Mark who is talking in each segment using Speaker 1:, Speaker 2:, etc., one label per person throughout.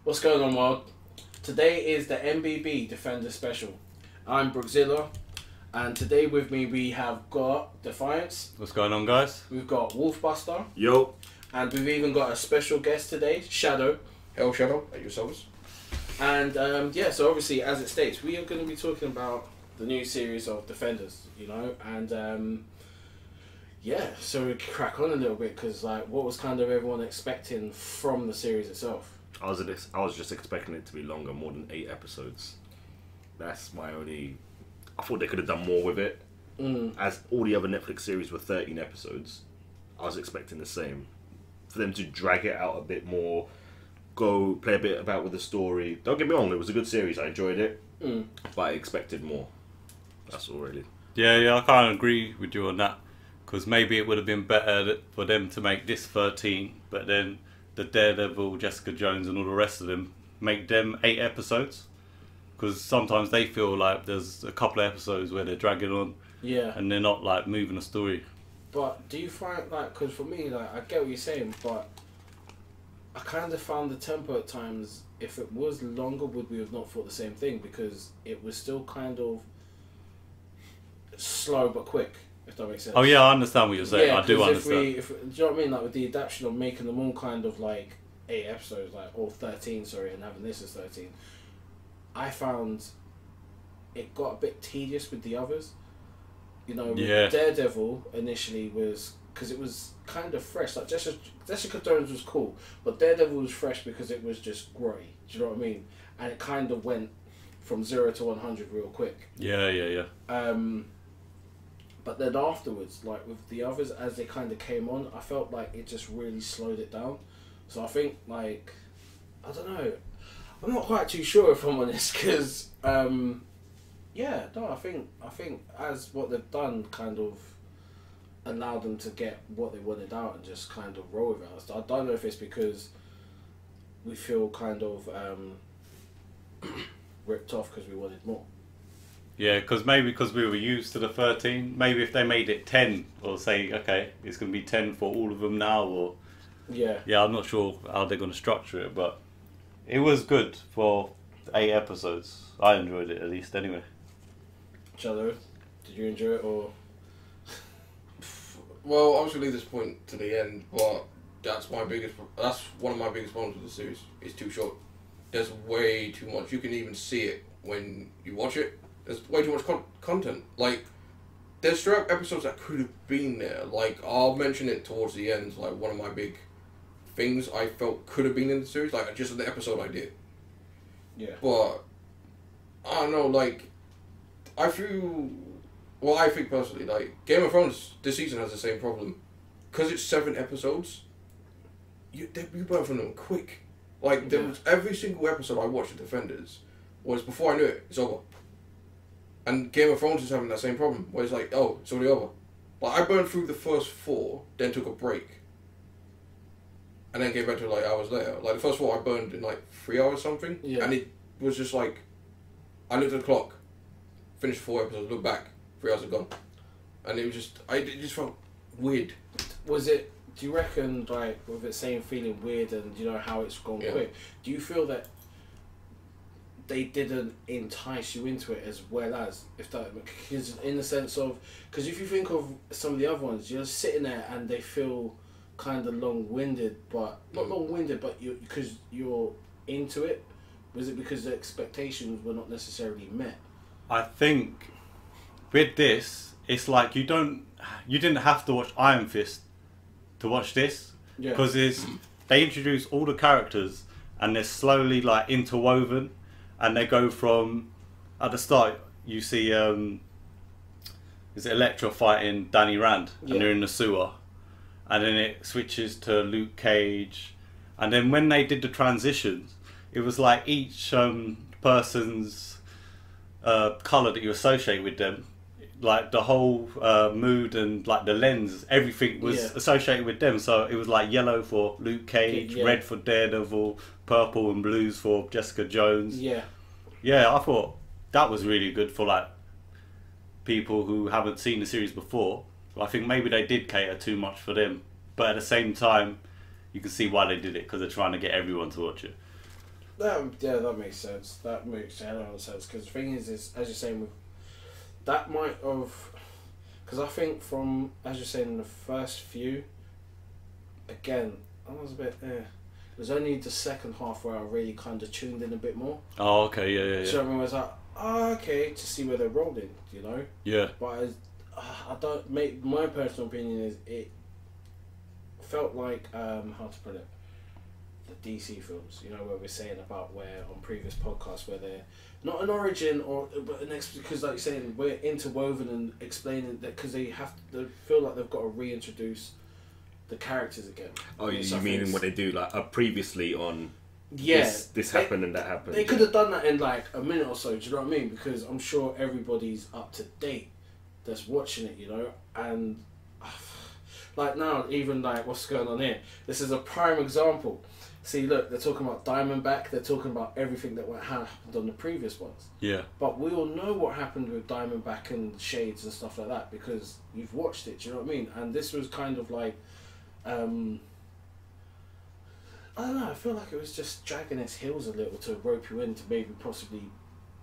Speaker 1: What's going on, world? Today is the N.B.B. Defender Special. I'm Brookzilla, and today with me we have got Defiance,
Speaker 2: What's going on, guys?
Speaker 1: we've got Wolfbuster,
Speaker 3: Yo.
Speaker 1: and we've even got a special guest today, Shadow.
Speaker 3: Hell Shadow at yourselves.
Speaker 1: And yeah, so obviously, as it states, we are going to be talking about the new series of Defenders, and yeah, so we crack on a little bit because, like, what was kind of everyone expecting from the series itself?
Speaker 3: I was just expecting it to be longer, more than 8 episodes. That's my only. I thought they could have done more with it. As all the other Netflix series were 13 episodes, I was expecting the same. For them to drag it out a bit more, go play a bit about with the story. Don't get me wrong, it was a good series. I enjoyed it, but I expected more. That's all really.
Speaker 2: Yeah, I kind of agree with you on that. Because maybe it would have been better for them to make this 13, but then the Daredevil, Jessica Jones and all the rest of them, make them 8 episodes. Because sometimes they feel like there's a couple of episodes where they're dragging on.
Speaker 1: Yeah.
Speaker 2: And they're not, like, moving the story.
Speaker 1: But do you find, like, because for me, like, I get what you're saying, but I kind of found the tempo at times, if it was longer, would we have not thought the same thing? Because it was still kind of slow but quick, if that makes sense.
Speaker 2: Oh, yeah, I understand what you're saying.
Speaker 1: Yeah,
Speaker 2: I do
Speaker 1: 'cause
Speaker 2: understand.
Speaker 1: do you know what I mean? Like, with the adaptation of making them all kind of like 8 episodes, like, or 13, sorry, and having this as 13, I found it got a bit tedious with the others. You know,
Speaker 2: Yeah.
Speaker 1: Daredevil initially was, because it was kind of fresh. Like, Jessica Jones was cool, but Daredevil was fresh because it was just grey. Do you know what I mean? And it kind of went from 0 to 100 real quick.
Speaker 2: Yeah.
Speaker 1: But then afterwards, like with the others, as they kind of came on, I felt like it just really slowed it down. So I think, like, I don't know, I'm not quite too sure if I'm honest, because yeah, no, I think as what they've done kind of allowed them to get what they wanted out and just kind of roll with it. So I don't know if it's because we feel kind of ripped off because we wanted more.
Speaker 2: Yeah, because maybe because we were used to the 13, maybe if they made it 10, or say, okay, it's going to be 10 for all of them now, or...
Speaker 1: Yeah.
Speaker 2: Yeah, I'm not sure how they're going to structure it, but it was good for 8 episodes. I enjoyed it, at least, anyway.
Speaker 1: Shadow, did you enjoy it, or...?
Speaker 4: Well, obviously leave this point to the end, but that's one of my biggest problems with the series. It's too short. There's way too much. You can even see it when you watch it. There's way too much content. Like, there's straight up episodes that could have been there. Like, I'll mention it towards the end. Like, one of my big things I felt could have been in the series. Like, just in the episode I did.
Speaker 1: Yeah.
Speaker 4: But I don't know. Like, I think personally, like, Game of Thrones this season has the same problem. Because it's 7 episodes, you burn from them quick. Like, there was every single episode I watched of Defenders was, before I knew it, it's over. And Game of Thrones is having that same problem, where it's like, oh, it's already over. Like, I burned through the first 4, then took a break. And then came back to it, like, hours later. Like, the first 4 I burned in, like, 3 hours something.
Speaker 1: Yeah.
Speaker 4: And it was just like, I looked at the clock, finished 4 episodes, looked back, 3 hours had gone. And it was just, it just felt weird.
Speaker 1: Was it, do you reckon, like, with it saying feeling weird and, you know, how it's gone quick, do you feel that they didn't entice you into it as well as, if that, because in the sense of, because if you think of some of the other ones, you're sitting there and they feel kind of long-winded, but, not long-winded, but because you're into it? Was it because the expectations were not necessarily met?
Speaker 2: I think with this, it's like you didn't have to watch Iron Fist to watch this, because they introduce all the characters and they're slowly, like, interwoven, and they go from, at the start you see is it Elektra fighting Danny Rand, and they're in the sewer, and then it switches to Luke Cage, and then when they did the transitions, it was like each person's colour that you associate with them, like the whole mood and, like, the lens, everything was associated with them. So it was like yellow for Luke Cage, red for Daredevil, purple and blues for Jessica Jones. Yeah, I thought that was really good for, like, people who haven't seen the series before. I think maybe they did cater too much for them, but at the same time, you can see why they did it, because they're trying to get everyone to watch it.
Speaker 1: That makes sense. That makes a lot of sense. Because the thing is, as you're saying, that might have. Because I think from, as you're saying, in the first few, again, I was a bit. It was only the second half where I really kind of tuned in a bit more.
Speaker 2: Oh, okay, yeah.
Speaker 1: So I was like, okay, to see where they're rolling, you know.
Speaker 2: Yeah.
Speaker 1: But I don't make my personal opinion is it felt like how to put it. The DC films, you know, where we're saying about where on previous podcasts where they're not an origin but an because like you're saying we're interwoven and explaining that because they feel like they've got to reintroduce the characters again.
Speaker 3: Oh, you mean when they do like a previously on?
Speaker 1: Yeah,
Speaker 3: this happened and that happened.
Speaker 1: They could have done that in like a minute or so. Do you know what I mean? Because I'm sure everybody's up to date that's watching it, you know, and like now even like what's going on here. This is a prime example. See, look, they're talking about Diamondback. They're talking about everything that happened on the previous ones.
Speaker 2: Yeah.
Speaker 1: But we all know what happened with Diamondback and Shades and stuff like that because you've watched it. Do you know what I mean? And this was kind of like, I don't know. I feel like it was just dragging its heels a little to rope you in to maybe possibly,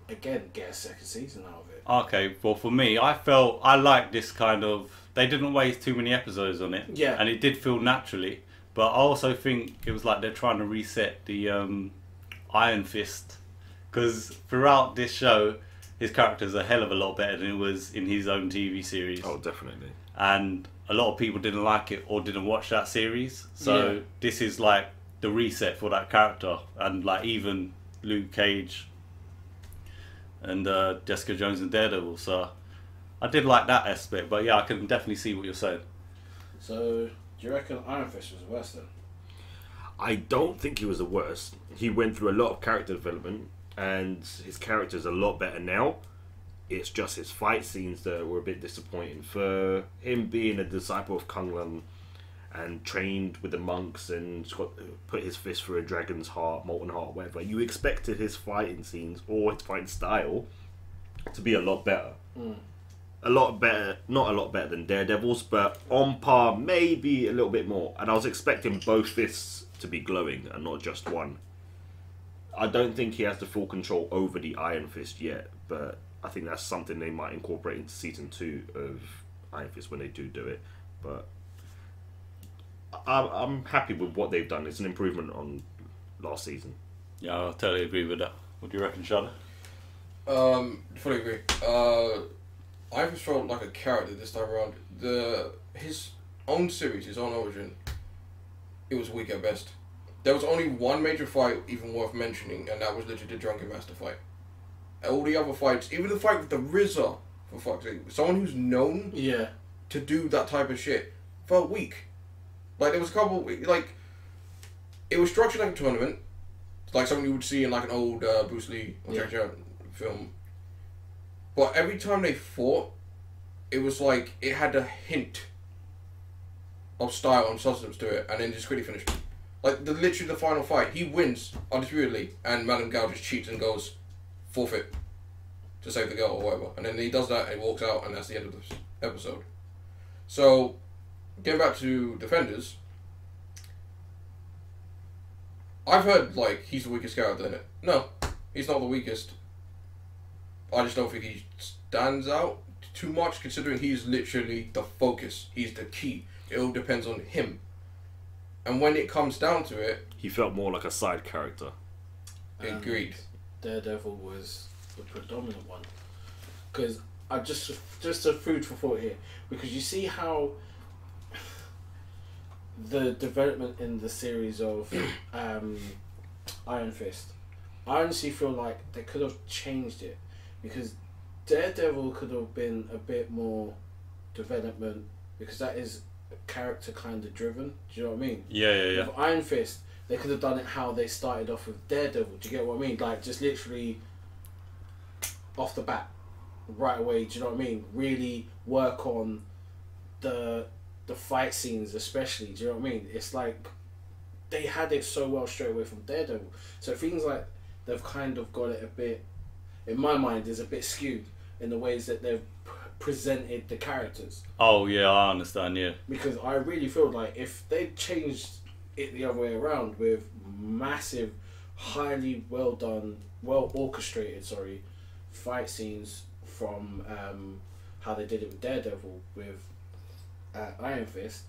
Speaker 1: again, get a second season out of it.
Speaker 2: Okay. Well, for me, I felt I liked this kind of. They didn't waste too many episodes on it.
Speaker 1: Yeah.
Speaker 2: And it did feel naturally. But I also think it was like they're trying to reset the Iron Fist. Because throughout this show, his character's a hell of a lot better than it was in his own TV series.
Speaker 3: Oh, definitely.
Speaker 2: And a lot of people didn't like it or didn't watch that series. So this is like the reset for that character. And like even Luke Cage and Jessica Jones and Daredevil. So I did like that aspect. But yeah, I can definitely see what you're saying.
Speaker 1: So... do you reckon Iron Fist was worse then?
Speaker 3: I don't think he was the worst. He went through a lot of character development and his character's a lot better now. It's just his fight scenes that were a bit disappointing. For him being a disciple of Kung-Lan and trained with the monks and put his fist through a dragon's heart, molten heart, whatever, you expected his fighting scenes or his fighting style to be a lot better. A lot better, not a lot better than Daredevil's, but on par, maybe a little bit more. And I was expecting both fists to be glowing and not just one. I don't think he has the full control over the Iron Fist yet, but I think that's something they might incorporate into season 2 of Iron Fist when they do it. But I'm happy with what they've done. It's an improvement on last season.
Speaker 2: Yeah, I totally agree with that. What do you reckon, Shada?
Speaker 4: Fully agree. Iron Fist felt like a character this time around. His own series, his own origin, it was weak at best. There was only one major fight even worth mentioning, and that was literally the Drunken Master fight. All the other fights, even the fight with the RZA, for fuck's sake, someone who's known to do that type of shit, felt weak. Like, there was a couple, like, it was structured like a tournament, like something you would see in like an old Bruce Lee or Jackie Chan film. But every time they fought, it was like it had a hint of style and substance to it, and then just quickly finished. Like literally the final fight, he wins undisputedly, and Madame Gao just cheats and goes forfeit to save the girl or whatever, and then he does that and he walks out, and that's the end of this episode. So, getting back to Defenders, I've heard like he's the weakest character in it. No, he's not the weakest. I just don't think he stands out too much, considering he's literally the focus. He's the key. It all depends on him. And when it comes down to it...
Speaker 3: he felt more like a side character.
Speaker 4: Agreed.
Speaker 1: Daredevil was the predominant one. Because I just a food for thought here. Because you see how the development in the series of Iron Fist, I honestly feel like they could have changed it. Because Daredevil could have been a bit more development, because that is character kind of driven. Do you know what I mean?
Speaker 2: Yeah.
Speaker 1: With Iron Fist, they could have done it how they started off with Daredevil. Do you get what I mean? Like, just literally off the bat, right away. Do you know what I mean? Really work on the fight scenes, especially. Do you know what I mean? It's like they had it so well straight away from Daredevil. So things like they've kind of got it a bit, in my mind, is a bit skewed in the ways that they've presented the characters.
Speaker 2: Oh yeah, I understand. Yeah,
Speaker 1: because I really feel like if they changed it the other way around with massive highly well done, well orchestrated, fight scenes from how they did it with Daredevil with Iron Fist,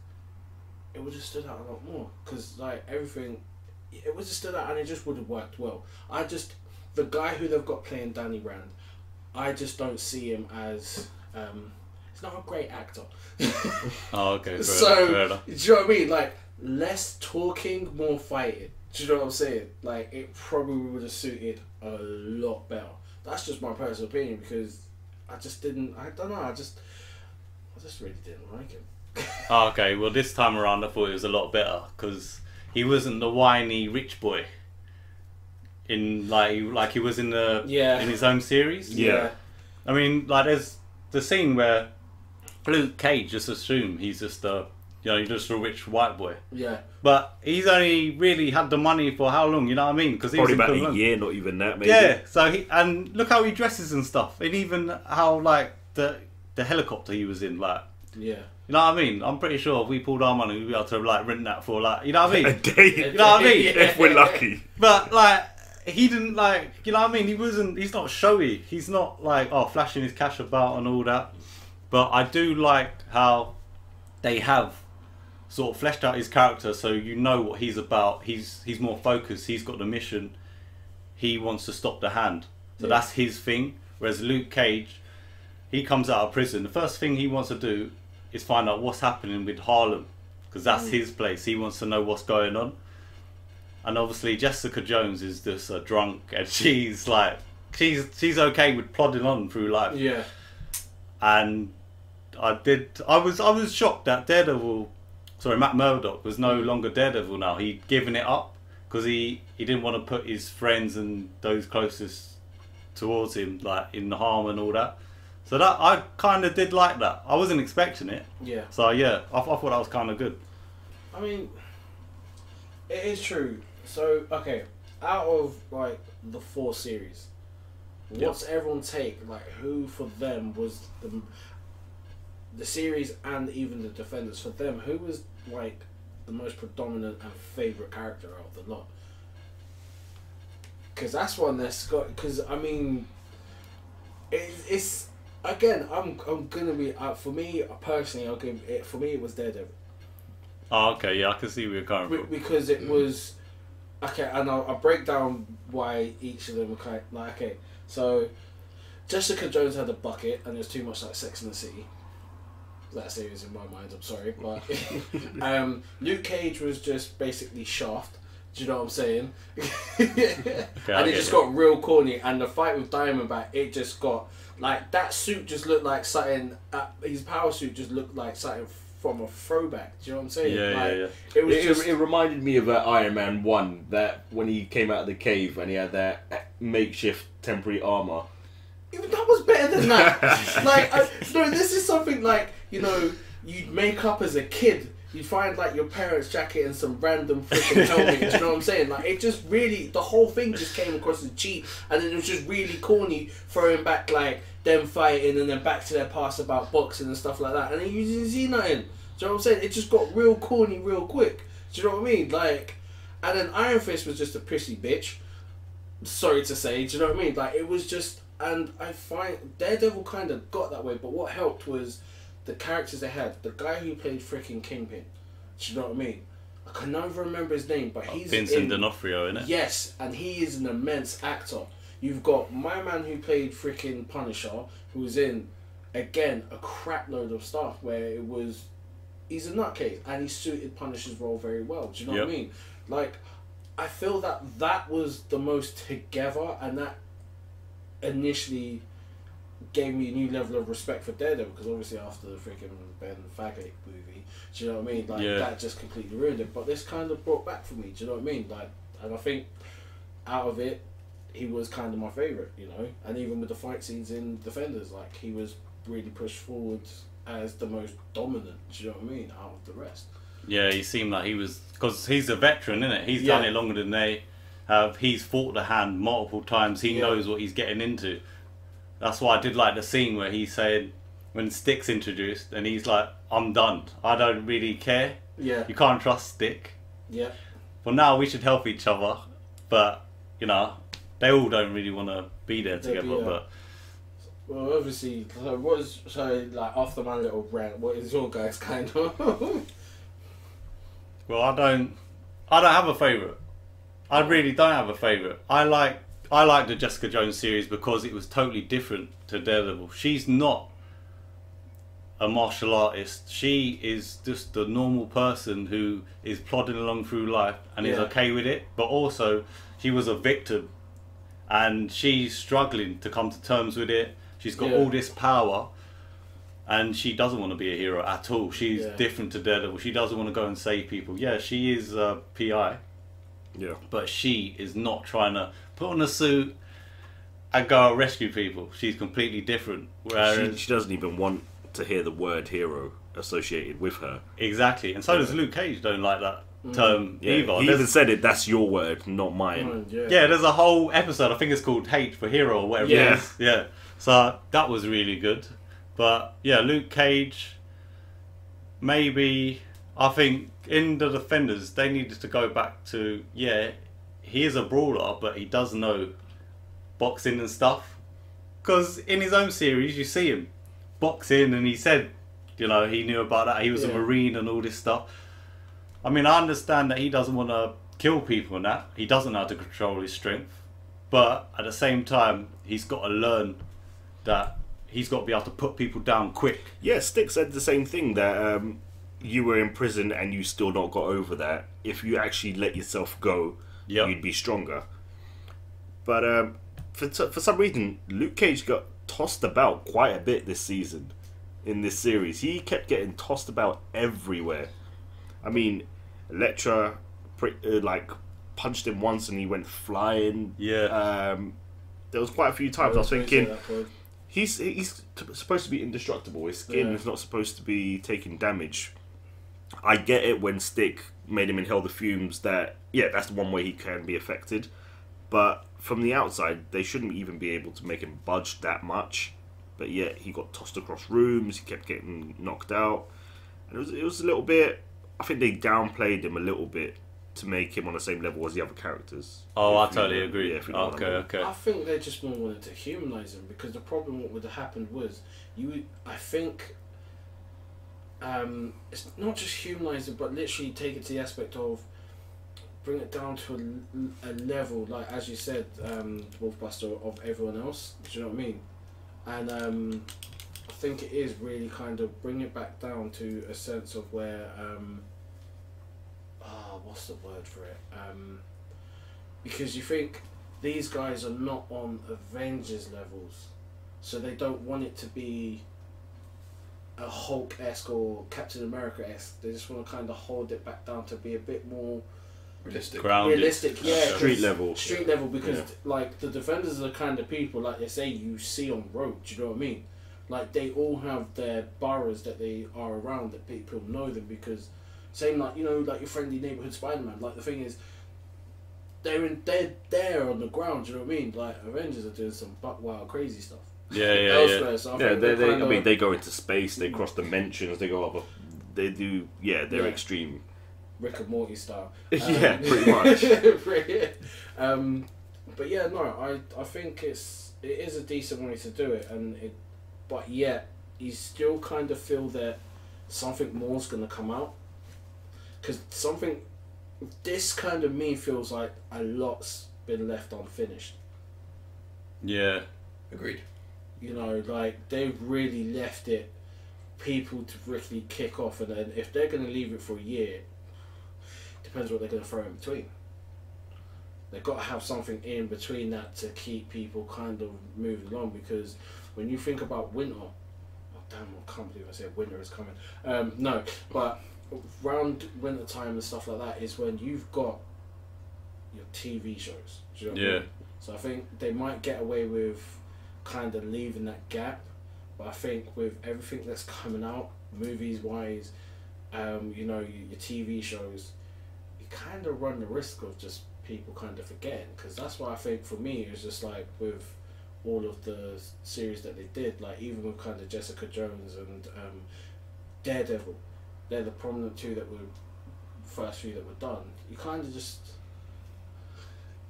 Speaker 1: it would have stood out a lot more because like everything, it would have stood out and it just would have worked well. The guy who they've got playing Danny Rand, I just don't see him as he's not a great actor.
Speaker 2: Oh, okay.
Speaker 1: Fair enough. Do you know what I mean? Like less talking, more fighting. Do you know what I'm saying? Like it probably would have suited a lot better. That's just my personal opinion because I don't know. I just really didn't like him.
Speaker 2: Oh, okay. Well, this time around, I thought it was a lot better because he wasn't the whiny rich boy. In like he was in in his own series.
Speaker 3: Yeah.
Speaker 2: I mean, like there's the scene where Luke Cage just assumed he's just just a rich white boy.
Speaker 1: Yeah.
Speaker 2: But he's only really had the money for how long? You know what I mean? Because
Speaker 3: probably about a year, not even that. Maybe.
Speaker 2: Yeah. So and look how he dresses and stuff, and even how like the helicopter he was in, like.
Speaker 1: Yeah.
Speaker 2: You know what I mean? I'm pretty sure if we pulled our money, we'd be able to like rent that for like, you know what I mean?
Speaker 3: A day.
Speaker 2: You know what I mean?
Speaker 3: If we're lucky.
Speaker 2: But like, he didn't like, you know what I mean? He's not showy. He's not like, flashing his cash about and all that. But I do like how they have sort of fleshed out his character so you know what he's about. He's more focused. He's got the mission. He wants to stop the Hand. So that's his thing. Whereas Luke Cage, he comes out of prison. The first thing he wants to do is find out what's happening with Harlem. Because that's his place. He wants to know what's going on. And obviously Jessica Jones is just a drunk and she's like, she's okay with plodding on through life.
Speaker 1: Yeah.
Speaker 2: And I was shocked that Matt Murdock was no longer Daredevil now. He'd given it up because he didn't want to put his friends and those closest towards him like in harm and all that. So that I kind of did like that. I wasn't expecting it.
Speaker 1: Yeah.
Speaker 2: So yeah, I thought that was kind of good.
Speaker 1: I mean, it is true. So okay, out of like the 4 series, what's everyone take? Like who for them was the series and even the Defenders for them? Who was like the most predominant and favourite character out of the lot? Because that's one that's got. Because I mean, it's. Again, I'm gonna be for me personally. I'll give it. For me, it was Daredevil.
Speaker 2: Oh, okay, yeah, I can see where you're coming from.
Speaker 1: Because it was okay, and I'll break down why each of them were kind of, like okay. So Jessica Jones had a bucket, and there's too much like Sex and the City. That series in my mind. I'm sorry, but Luke Cage was just basically Shaft. Do you know what I'm saying?
Speaker 2: Okay,
Speaker 1: and it just got real corny, and the fight with Diamondback, it just got. Like, that suit just looked like something... his power suit just looked like something from a throwback. Do you know what I'm saying?
Speaker 2: Yeah.
Speaker 3: It reminded me of Iron Man 1, that when he came out of the cave and he had that makeshift temporary armour.
Speaker 1: Even that was better than that. No, this is something like, you'd make up as a kid. You'd find like your parents' jacket and some random freaking helmet. Do you know what I'm saying? Like it just really, the whole thing just came across as cheap, and then it was just really corny, throwing back like them fighting and then back to their past about boxing and stuff like that, and then you didn't see nothing. Do you know what I'm saying? It just got real corny real quick. Do you know what I mean? Like, and then Iron Fist was just a prissy bitch. Sorry to say. Do you know what I mean? Like it was just, and I find Daredevil kind of got that way, but what helped was the characters they had. The guy who played freaking Kingpin. Do you know what I mean? I can never remember his name, but he's
Speaker 2: Vincent D'Onofrio, innit?
Speaker 1: Yes, and he is an immense actor. You've got my man who played freaking Punisher, who's in, again, a crap load of stuff where he's a nutcase, and he suited Punisher's role very well. Do you know what I mean? Like, I feel that was the most together, and that initially gave me a new level of respect for Daredevil, because obviously after the freaking Ben Faggot movie, do you know what I mean? Like that just completely ruined it. But this kind of brought back for me. Do you know what I mean? Like, and I think out of it, he was kind of my favourite. And even with the fight scenes in Defenders, like he was really pushed forward as the most dominant. Do you know what I mean? Out of the rest.
Speaker 2: Yeah, he seemed like he was, because he's a veteran, isn't it? He's done it longer than they have. He's fought the Hand multiple times. He knows what he's getting into. That's why I did like the scene where he said, when Stick's introduced, and he's like, I'm done. I don't really care.
Speaker 1: Yeah.
Speaker 2: You can't trust Stick.
Speaker 1: Yeah.
Speaker 2: Well, now we should help each other, but you know, they all don't really want to be there together. But
Speaker 1: well, obviously, like after my little rant, what is your guys' kind of?
Speaker 2: Well, I don't have a favourite. I really don't have a favourite. I like the Jessica Jones series because it was totally different to Daredevil. She's not a martial artist. She is just a normal person who is plodding along through life and is okay with it. But also, she was a victim, and she's struggling to come to terms with it. She's got all this power, and she doesn't want to be a hero at all. She's different to Daredevil. She doesn't want to go and save people. Yeah, she is a PI.
Speaker 3: Yeah.
Speaker 2: But she is not trying to put on a suit and go and rescue people. She's completely different. Whereas
Speaker 3: she doesn't even want to hear the word hero associated with her.
Speaker 2: Exactly. And so does Luke Cage, don't like that term either.
Speaker 3: He even said it, that's your word, not mine.
Speaker 2: Yeah, there's a whole episode, I think it's called Hate for Hero or whatever it is. Yeah. So that was really good. But yeah, Luke Cage, maybe, I think in the Defenders, they needed to go back to, he is a brawler, but he does know boxing and stuff. Because in his own series, you see him boxing, and he said, you know, he knew about that. He was a Marine and all this stuff. I mean, I understand that he doesn't want to kill people and that. He doesn't know how to control his strength. But at the same time, he's got to learn that he's got to be able to put people down quick.
Speaker 3: Yeah, Stick said the same thing, that you were in prison and you still not got over that. If you actually let yourself go, you'd be stronger. But for some reason, Luke Cage got tossed about quite a bit this season in this series. He kept getting tossed about everywhere. I mean, Elektra punched him once and he went flying.
Speaker 2: Yeah.
Speaker 3: There was quite a few times I was thinking, he's supposed to be indestructible. His skin is not supposed to be taking damage. I get it when Stick made him inhale the fumes, that that's the one way he can be affected. But from the outside, they shouldn't even be able to make him budge that much. But yet he got tossed across rooms. He kept getting knocked out, and it was a little bit. I think they downplayed him a little bit to make him on the same level as the other characters.
Speaker 2: Oh, I totally agree.
Speaker 3: Yeah,
Speaker 2: okay.
Speaker 1: I think they just more wanted to humanise him, because the problem what would have happened was I think it's not just humanise it, but literally take it to the aspect of bring it down to a level, like as you said, Wolfbuster, of everyone else. Do you know what I mean? And I think it is really kind of bring it back down to a sense of where what's the word for it? Because you think these guys are not on Avengers levels, so they don't want it to be a Hulk-esque or Captain America-esque. They just want to kind of hold it back down to be a bit more
Speaker 4: realistic.
Speaker 1: Realistic,
Speaker 3: Street level.
Speaker 1: Street level, because like the Defenders are the kind of people, like they say, you see on road. Do you know what I mean? Like they all have their boroughs that they are around, that people know them, because same like, you know, like your friendly neighborhood Spider-Man. Like the thing is, they're there on the ground. Do you know what I mean? Like Avengers are doing some buck wild crazy stuff.
Speaker 2: Yeah.
Speaker 1: So I think
Speaker 3: I mean, they go into space, they cross dimensions, they go up. They do. They're extreme.
Speaker 1: Rick and Morty style.
Speaker 3: Pretty much.
Speaker 1: But yeah, no, I think it is a decent way to do it, but yet you still kind of feel that something more's gonna come out, because this kind of me feels like a lot's been left unfinished.
Speaker 2: Yeah.
Speaker 4: Agreed.
Speaker 1: You know, like they've really left it people to really kick off, and then if they're gonna leave it for a year, depends what they're gonna throw in between. They've got to have something in between that to keep people kind of moving along, because when you think about winter, oh damn, I can't believe I said winter is coming. No, but around winter time and stuff like that is when you've got your TV shows. Do you know what I mean? So I think they might get away with kind of leaving that gap, but I think with everything that's coming out, movies wise, you know, your TV shows, you kind of run the risk of just people kind of forgetting, because that's why I think for me it was just like with all of the series that they did, like even with kind of Jessica Jones and Daredevil, they're the prominent two that were first few that were done. You kind of just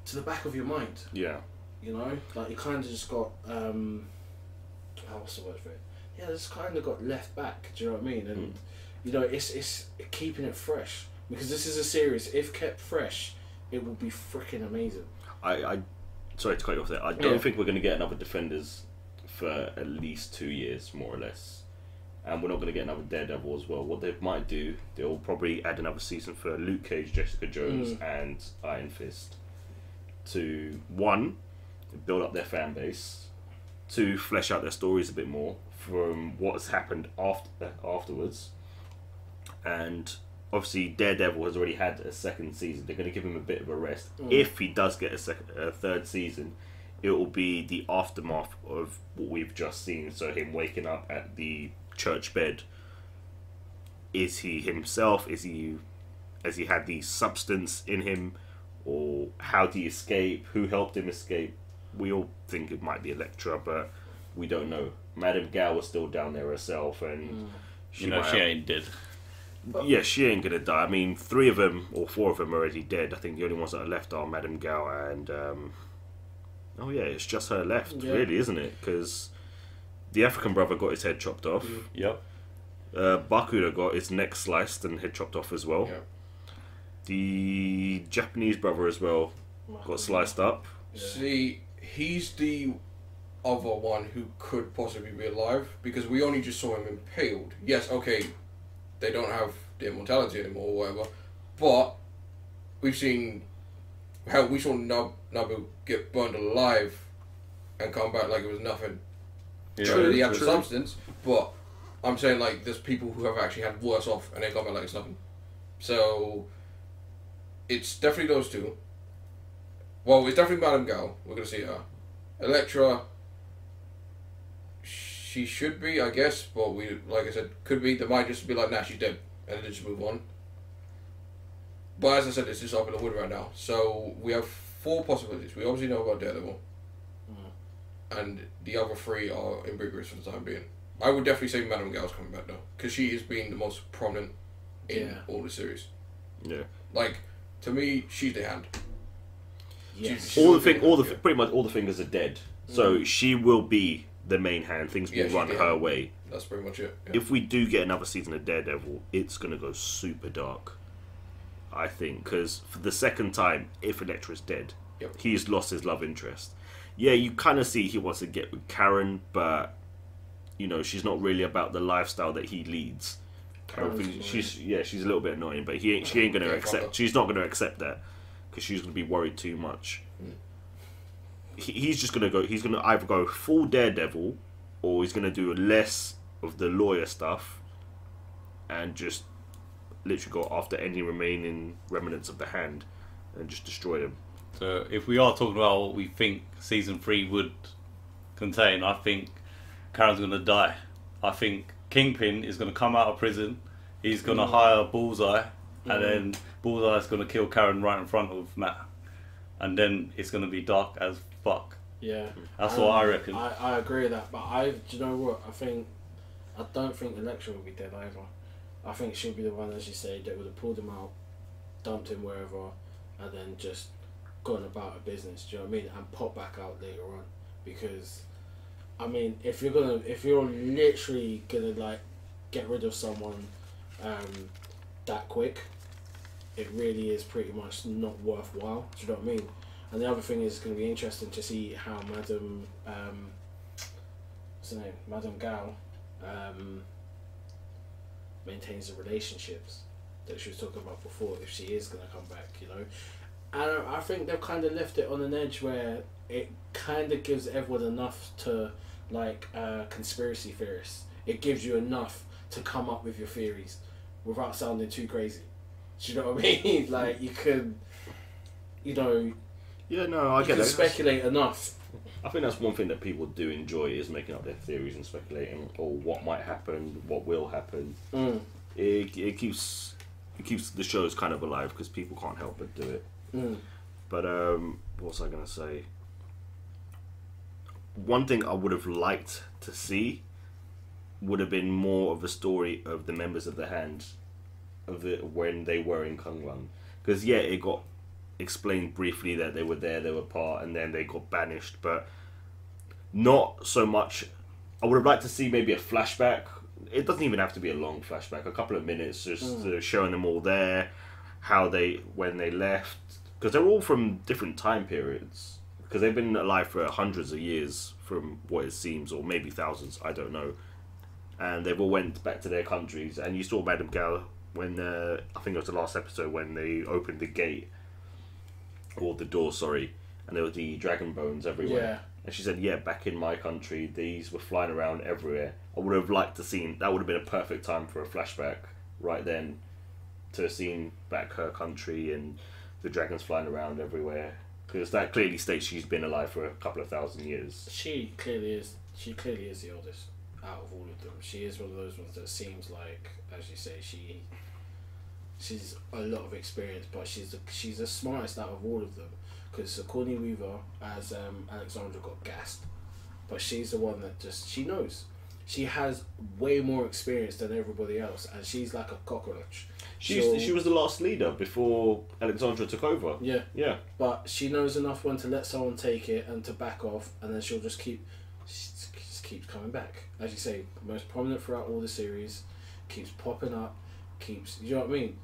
Speaker 1: to the back of your mind.
Speaker 3: Yeah.
Speaker 1: You know, like you kind of just got what's the word for it? Yeah, it's kind of got left back. Do you know what I mean? And you know, it's keeping it fresh, because this is a series. If kept fresh, it will be freaking amazing.
Speaker 3: I sorry to cut you off there. I don't think we're going to get another Defenders for at least 2 years, more or less. And we're not going to get another Daredevil as well. What they might do, they'll probably add another season for Luke Cage, Jessica Jones, and Iron Fist. To, one, build up their fan base. Two, flesh out their stories a bit more from what's happened afterwards. And obviously Daredevil has already had a second season. They're going to give him a bit of a rest. If he does get a third season, it will be the aftermath of what we've just seen. So him waking up at the church bed. Is he himself? Has he had the substance in him? Or how did he escape? Who helped him escape? We all think it might be Elektra, but we don't know. Madame Gao was still down there herself, and
Speaker 2: she ain't dead.
Speaker 3: Yeah, she ain't gonna die. I mean, 3 of them or 4 of them are already dead. I think the only ones that are left are Madame Gao and oh yeah, it's just her left, really, isn't it? Because the African brother got his head chopped off.
Speaker 2: Yep.
Speaker 3: Bakuda got his neck sliced and head chopped off as well.
Speaker 4: Yep.
Speaker 3: The Japanese brother as well got sliced up.
Speaker 4: Yeah. See, he's the other one who could possibly be alive, because we only just saw him impaled. Yes, okay, they don't have the immortality anymore or whatever, but we've seen how we saw N.B.B get burned alive and come back like it was nothing.
Speaker 1: True,
Speaker 4: he had the substance, but I'm saying like there's people who have actually had worse off and they come back like it's nothing. So it's definitely those two. Well, it's definitely Madame Gao. We're gonna see her. Elektra, she should be, I guess, but we, like I said, could be. They might just be like, nah, she's dead, and then just move on. But as I said, it's just up in the wood right now. So we have 4 possibilities. We obviously know about Daredevil, and the other 3 are ambiguous for the time being. I would definitely say Madame Gao's coming back though, because she is being the most prominent in all the series.
Speaker 3: Yeah.
Speaker 4: Like, to me, she's the hand.
Speaker 1: Yes.
Speaker 3: Pretty much all the fingers are dead. So she will be the main hand. Things will run her way.
Speaker 4: That's pretty much it. Yeah.
Speaker 3: If we do get another season of Daredevil, it's gonna go super dark. I think, because for the second time, if Elektra's dead, he's lost his love interest. Yeah, you kind of see he wants to get with Karen, but you know she's not really about the lifestyle that he leads. She's a little bit annoying, but she ain't gonna accept. She's not gonna accept that because she's gonna be worried too much. He's just gonna go. He's gonna either go full Daredevil, or he's gonna do less of the lawyer stuff, and just literally go after any remaining remnants of the hand, and just destroy them.
Speaker 2: So if we are talking about what we think season 3 would contain, I think Karen's gonna die. I think Kingpin is going to come out of prison. He's going to hire Bullseye, and then Bullseye's going to kill Karen right in front of Matt, and then it's going to be dark as fuck.
Speaker 1: Yeah,
Speaker 2: that's what I reckon.
Speaker 1: I agree with that, but do you know what? I don't think Elektra will be dead either. I think she'll be the one, as you say, that would have pulled him out, dumped him wherever, and then just gone about her business. Do you know what I mean? And pop back out later on, because I mean, if you're literally gonna like get rid of someone that quick, it really is pretty much not worthwhile. Do you know what I mean? And the other thing is, it's gonna be interesting to see how Madame what's her name, Madame Gao, maintains the relationships that she was talking about before. If she is gonna come back, you know, and I think they've kind of left it on an edge where it kind of gives everyone enough to, like conspiracy theorists, it gives you enough to come up with your theories without sounding too crazy. Do you know what I mean? Like, you can, you know,
Speaker 3: I get it.
Speaker 1: Speculate enough.
Speaker 3: I think that's one thing that people do enjoy, is making up their theories and speculating, or what might happen, what will happen. It keeps the shows kind of alive, because people can't help but do it. But what was I gonna say? One thing I would have liked to see would have been more of a story of the members of the Hand, of it when they were in Kunlun, because it got explained briefly that they were there, they were part, and then they got banished, but not so much. I would have liked to see maybe a flashback. It doesn't even have to be a long flashback, a couple of minutes, just showing them all there, when they left, because they're all from different time periods, because they've been alive for hundreds of years, from what it seems, or maybe thousands, I don't know, and they've all went back to their countries, and you saw Madame Gao when, I think it was the last episode, when they opened the gate, or the door, sorry, and there were the dragon bones everywhere.
Speaker 1: Yeah.
Speaker 3: And she said, yeah, back in my country, these were flying around everywhere. I would have liked to see, that would have been a perfect time for a flashback right then, to have seen back her country and the dragons flying around everywhere. Because that clearly states she's been alive for a couple of thousand years.
Speaker 1: She clearly is the oldest out of all of them. She is one of those ones that seems like, as you say, she's a lot of experience, but she's the smartest out of all of them. Because Sigourney Weaver, as Alexandra, got gassed, but she's the one that she knows. She has way more experience than everybody else, and she's like a cockroach.
Speaker 3: She was the last leader before Alexandra took over.
Speaker 1: Yeah.
Speaker 3: Yeah.
Speaker 1: But she knows enough when to let someone take it and to back off, and then she just keeps coming back. As you say, most prominent throughout all the series, keeps popping up, you know what I mean?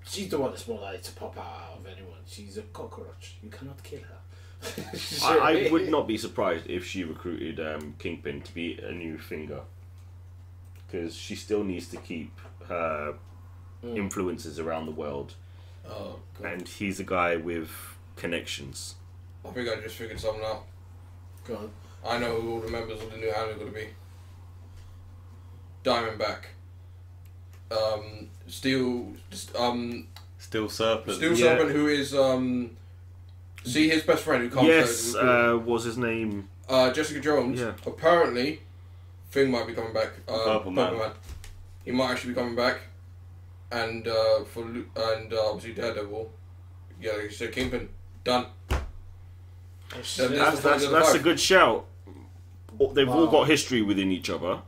Speaker 1: She's the one that's more likely to pop out of anyone. She's a cockroach. You cannot kill her.
Speaker 3: I would not be surprised if she recruited Kingpin to be a new finger, because she still needs to keep her influences around the world.
Speaker 4: Oh, God.
Speaker 3: And he's a guy with connections.
Speaker 4: I think I just figured something out.
Speaker 1: Go on.
Speaker 4: I know who all the members of the new hand are going to be. Diamondback. Steel Serpent.
Speaker 3: Yeah.
Speaker 4: Serpent, who is see his best friend who comes.
Speaker 3: Yes, what's his name?
Speaker 4: Jessica Jones.
Speaker 3: Yeah.
Speaker 4: Apparently, Thing might be coming back.
Speaker 2: Purple Man.
Speaker 4: He might actually be coming back, and obviously Daredevil. Yeah, like you said, Kingpin done.
Speaker 3: That's a good shout. They've all got history within each other.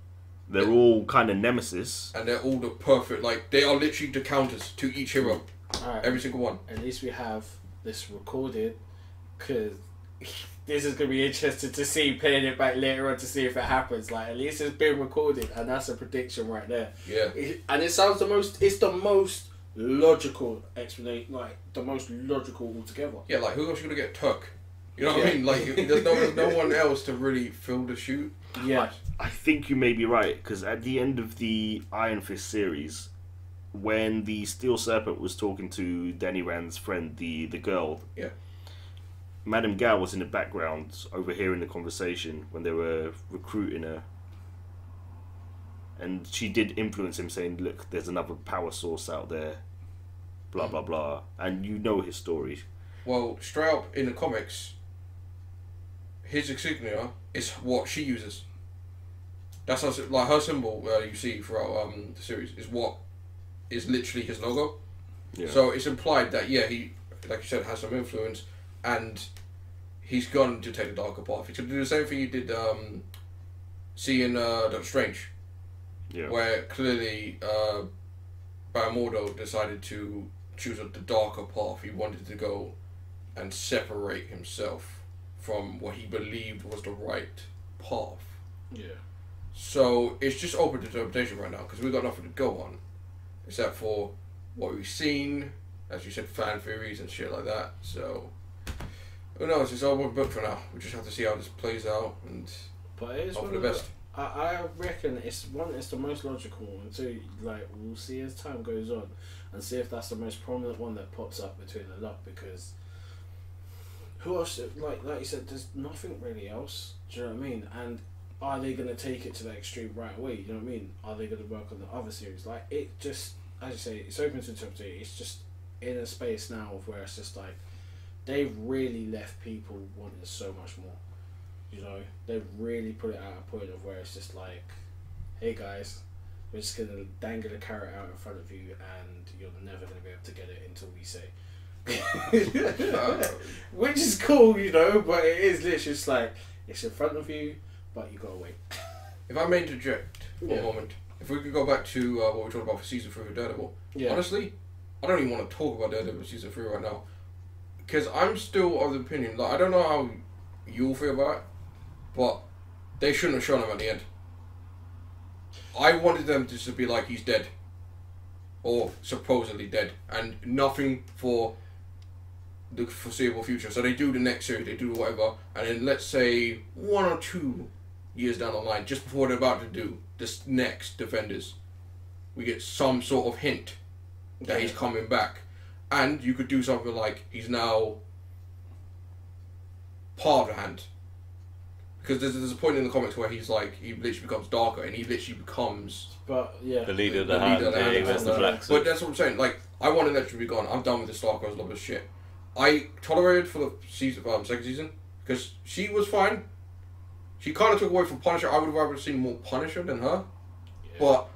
Speaker 3: They're all kind of nemesis.
Speaker 4: And they're all the perfect, like, they are literally the counters to each hero.
Speaker 1: Alright.
Speaker 4: Every single one.
Speaker 1: At least we have this recorded, because this is going to be interesting to see, playing it back later on to see if it happens. Like, at least it's been recorded, and that's a prediction right there.
Speaker 4: Yeah.
Speaker 1: And it sounds it's the most logical explanation, like, the most logical altogether.
Speaker 4: Yeah, like, who else you going to get? Turk. You know what I mean? Like, there's no one else to really fill the shoot.
Speaker 1: Yeah.
Speaker 3: I think you may be right, because at the end of the Iron Fist series, when the Steel Serpent was talking to Danny Rand's friend, the girl,
Speaker 4: yeah,
Speaker 3: Madame Gao was in the background overhearing the conversation when they were recruiting her. And she did influence him, saying, look, there's another power source out there, blah, blah, blah. And you know his story.
Speaker 4: Well, straight up in the comics, his insignia is what she uses. That's how, like, her symbol you see throughout the series is what is literally his logo. Yeah. So it's implied that he, like you said, has some influence, and he's gone to take the darker path. He's going to do the same thing he did seeing Doctor Strange, where clearly Mordo decided to choose the darker path. He wanted to go and separate himself from what he believed was the right path.
Speaker 1: Yeah.
Speaker 4: So it's just open to interpretation right now, because we've got nothing to go on except for what we've seen, as you said, fan theories and shit like that. So who knows? It's all one book for now. We just have to see how this plays out and hope for the best.
Speaker 1: I reckon it's the most logical, and two, like, we'll see as time goes on and see if that's the most prominent one that pops up between the lot, because who else, like you said, there's nothing really else. Do you know what I mean? And are they going to take it to the extreme right away? You know what I mean? Are they going to work on the other series? Like, it just, as you say, it's open to interpretation. It's just in a space now of where it's just like, they've really left people wanting so much more. You know, they've really put it at a point of where it's just like, hey guys, we're just going to dangle a carrot out in front of you and you're never going to be able to get it until we say. Which is cool, you know, but it is literally just like, it's in front of you, but you gotta wait.
Speaker 4: If I may interject for a moment, if we could go back to what we talked about for season 3 of Daredevil, honestly, I don't even want to talk about Daredevil season 3 right now, because I'm still of the opinion, like, I don't know how you'll feel about it, but they shouldn't have shown him at the end. I wanted them to just be like, he's dead, or supposedly dead, and nothing for the foreseeable future. So they do the next series, they do whatever, and then let's say 1 or 2 years down the line, just before they're about to do this next Defenders, we get some sort of hint that he's coming back. And you could do something like he's now part of the Hand. Because there's a point in the comics where he's like, he literally becomes darker and he literally becomes
Speaker 1: the
Speaker 2: leader of the Hand. Yeah, he wears the black suit.
Speaker 4: But that's what I'm saying. Like, I wanted that to be gone. I'm done with the Starkers love as shit. I tolerated for the season, second season, because she was fine. She kind of took away from Punisher. I would have rather seen more Punisher than her. Yeah. But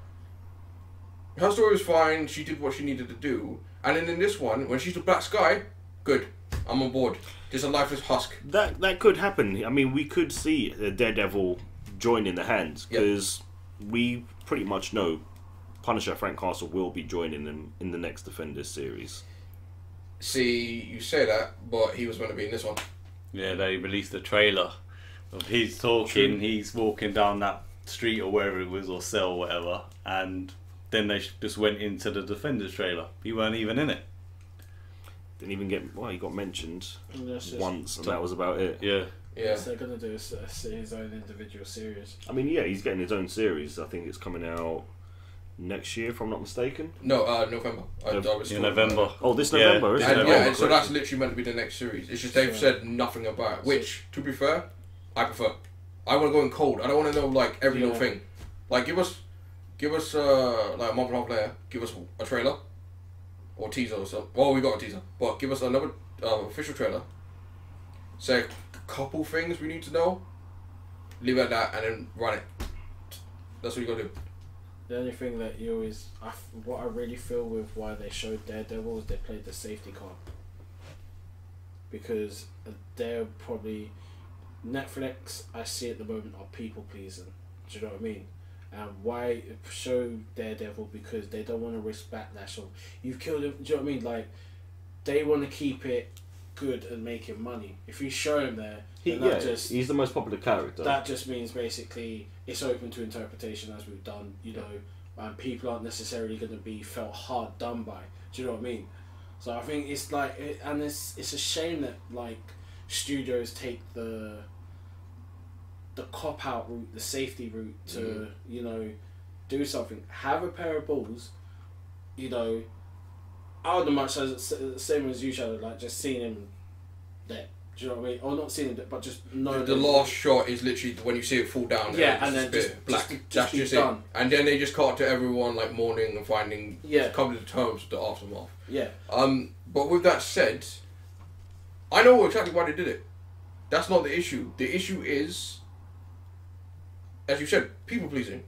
Speaker 4: her story was fine. She did what she needed to do. And then in this one, when she's the Black Sky, good. I'm on board. Just a lifeless husk.
Speaker 3: That could happen. I mean, we could see a Daredevil joining the Hands, because we pretty much know Punisher Frank Castle will be joining them in the next Defenders series.
Speaker 4: See, you say that, but he was meant to be in this one.
Speaker 2: Yeah, they released a trailer of he's talking, he's walking down that street or wherever it was, or cell or whatever, and then they just went into the Defenders trailer. He weren't even in it.
Speaker 3: Didn't even get, he got mentioned once, and that was about it.
Speaker 2: Yeah.
Speaker 1: Yeah. So they're going to do his own individual series.
Speaker 3: I mean, yeah, he's getting his own series. I think it's coming out next year, if I'm not mistaken.
Speaker 4: No, November.
Speaker 2: In November.
Speaker 3: Oh, this November, isn't it?
Speaker 4: Yeah, so that's literally meant to be the next series. It's just they've said nothing about it, which, to be fair, I prefer. I want to go in cold. I don't want to know, like, every little thing. Like, give us like a month and a half later, give us a trailer or teaser or something. Well, we got a teaser, but give us another official trailer. Say a couple things we need to know, leave it at that, and then run it. That's what you gotta do.
Speaker 1: The only thing that you always, what I really feel with why they showed Daredevil is they played the safety card. Because they're probably, Netflix, I see at the moment, are people pleasing. Do you know what I mean? And why show Daredevil? Because they don't want to risk backlash of, you've killed him. Do you know what I mean? Like, they want to keep it good and making money. If you show him there,
Speaker 3: he's the most popular character.
Speaker 1: That just means basically it's open to interpretation, as we've done, you know, and people aren't necessarily going to be felt hard done by. Do you know what I mean? So I think it's like, and it's a shame that like studios take the cop out route, the safety route to you know, do something. Have a pair of balls, you know. I would have much the same as you, Shadow, like just seeing him there. Do you know what I mean? Or not seeing him there, but just knowing.
Speaker 4: The last shot is literally when you see it fall down.
Speaker 1: Yeah, and then just
Speaker 4: black.
Speaker 1: Just
Speaker 4: That's just
Speaker 1: done.
Speaker 4: it. And then they just cut to everyone like mourning and finding, coming to terms with the aftermath.
Speaker 1: Yeah.
Speaker 4: But with that said, I know exactly why they did it. That's not the issue. The issue is, as you said, people pleasing.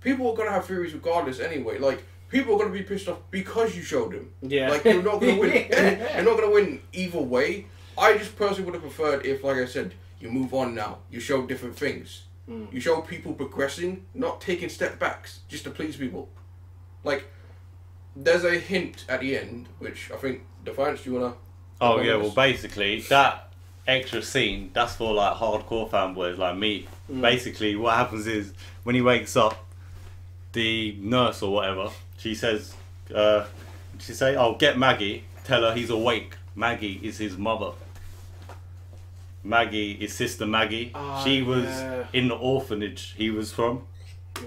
Speaker 4: People are gonna have theories regardless anyway. Like, people are gonna be pissed off because you showed them.
Speaker 1: Yeah.
Speaker 4: Like, you're not gonna win. You're not gonna win either way. I just personally would have preferred if, like I said, you move on now. You show different things. You show people progressing, not taking step backs just to please people. Like, there's a hint at the end, which I think, Defiance, do you wanna?
Speaker 2: Oh yeah, well basically that extra scene, that's for like hardcore fanboys like me. Basically what happens is when he wakes up, the nurse or whatever, she says, oh, get Maggie, tell her he's awake. Maggie is his mother. Maggie is Sister Maggie. She was in the orphanage he was from.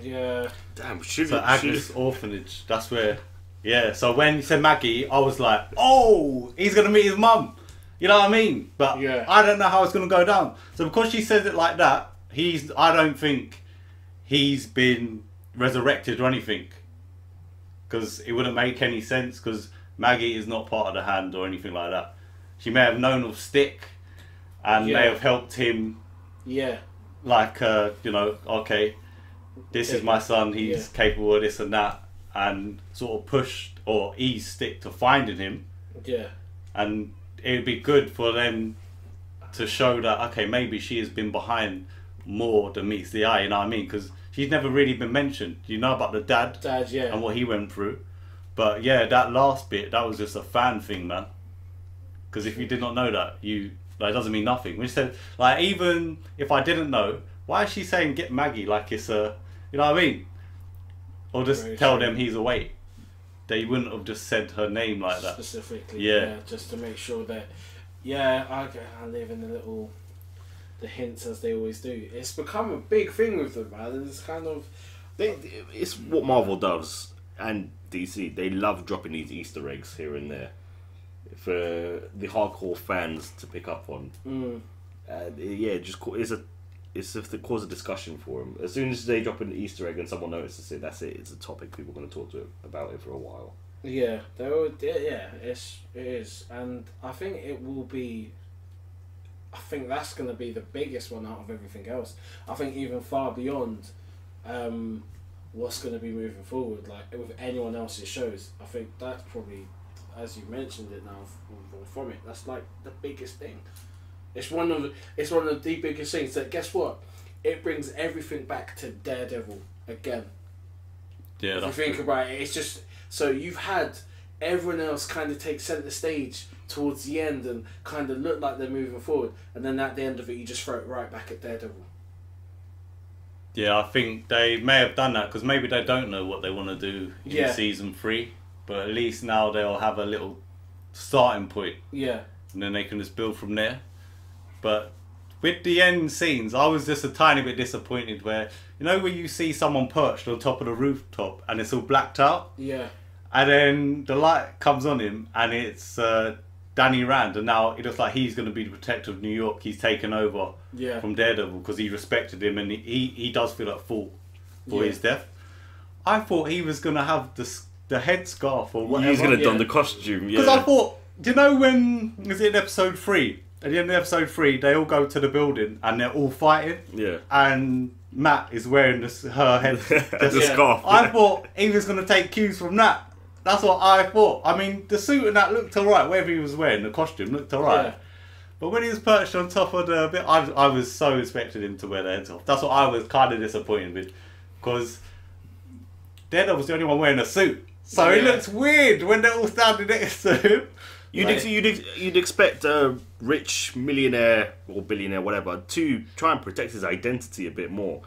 Speaker 1: Yeah.
Speaker 3: Damn,
Speaker 2: so Agnes orphanage, that's where. Yeah, so when he said Maggie, I was like, oh, he's going to meet his mum. You know what I mean? But I don't know how it's going to go down. So because she says it like that, I don't think he's been resurrected or anything. Because it wouldn't make any sense, because Maggie is not part of the Hand or anything like that. She may have known of Stick and may have helped him. Yeah. Like, you know, okay, this is my son, he's capable of this and that. And sort of pushed or eased Stick to finding him. Yeah. And it would be good for them to show that, okay, maybe she has been behind more than meets the eye, you know what I mean? Because she's never really been mentioned. You know about the dad, and what he went through. But yeah, that last bit, that was just a fan thing, man. Because if you did not know that, it doesn't mean nothing. We said, like, even if I didn't know, why is she saying get Maggie like it's a, you know what I mean? Or just
Speaker 1: Very
Speaker 2: tell
Speaker 1: true.
Speaker 2: them he's away. They wouldn't have just said her name like that.
Speaker 1: Specifically,
Speaker 2: Yeah.
Speaker 1: just to make sure that, I live in the hints as they always do. It's become a big thing with them, man. It's kind of...
Speaker 3: It's what Marvel does, and DC. They love dropping these Easter eggs here and there for the hardcore fans to pick up on. It's if they cause a discussion for them. As soon as they drop an Easter egg and someone notices it, that's it. It's a topic people are going to talk about it for a while.
Speaker 1: Yeah, it is, and I think it will be. I think that's going to be the biggest one out of everything else. I think even far beyond what's going to be moving forward, like with anyone else's shows. I think that's probably, as you mentioned it now, from it, that's like the biggest thing. It's one of the biggest things. That guess what? It brings everything back to Daredevil again.
Speaker 2: Yeah,
Speaker 1: if you think about it, it's just so you've had everyone else kind of take centre stage towards the end and kind of look like they're moving forward, and then at the end of it, you just throw it right back at Daredevil.
Speaker 2: Yeah, I think they may have done that because maybe they don't know what they want to do in season 3, but at least now they'll have a little starting point.
Speaker 1: Yeah.
Speaker 2: And then they can just build from there. But with the end scenes, I was just a tiny bit disappointed where, you know, where you see someone perched on top of the rooftop and it's all blacked out?
Speaker 1: Yeah.
Speaker 2: And then the light comes on him and it's Danny Rand, and now it looks like he's going to be the protector of New York. He's taken over from Daredevil because he respected him and he does feel at fault for his death. I thought he was going to have the headscarf or whatever.
Speaker 3: He's going to don the costume,
Speaker 2: Because I thought, do you know when, was it in episode 3? At the end of episode 3, they all go to the building and they're all fighting.
Speaker 3: Yeah.
Speaker 2: And Matt is wearing her head
Speaker 3: the scarf.
Speaker 2: I thought he was going to take cues from that. That's what I thought. I mean, the suit and that looked alright. Whatever he was wearing, the costume looked alright. Yeah. But when he was perched on top of the bit, I was so expecting him to wear the heads off. That's what I was kind of disappointed with. Because Daredevil was the only one wearing a suit. So it looks weird when they're all standing next to him.
Speaker 3: You'd expect a rich millionaire or billionaire, whatever, to try and protect his identity a bit more.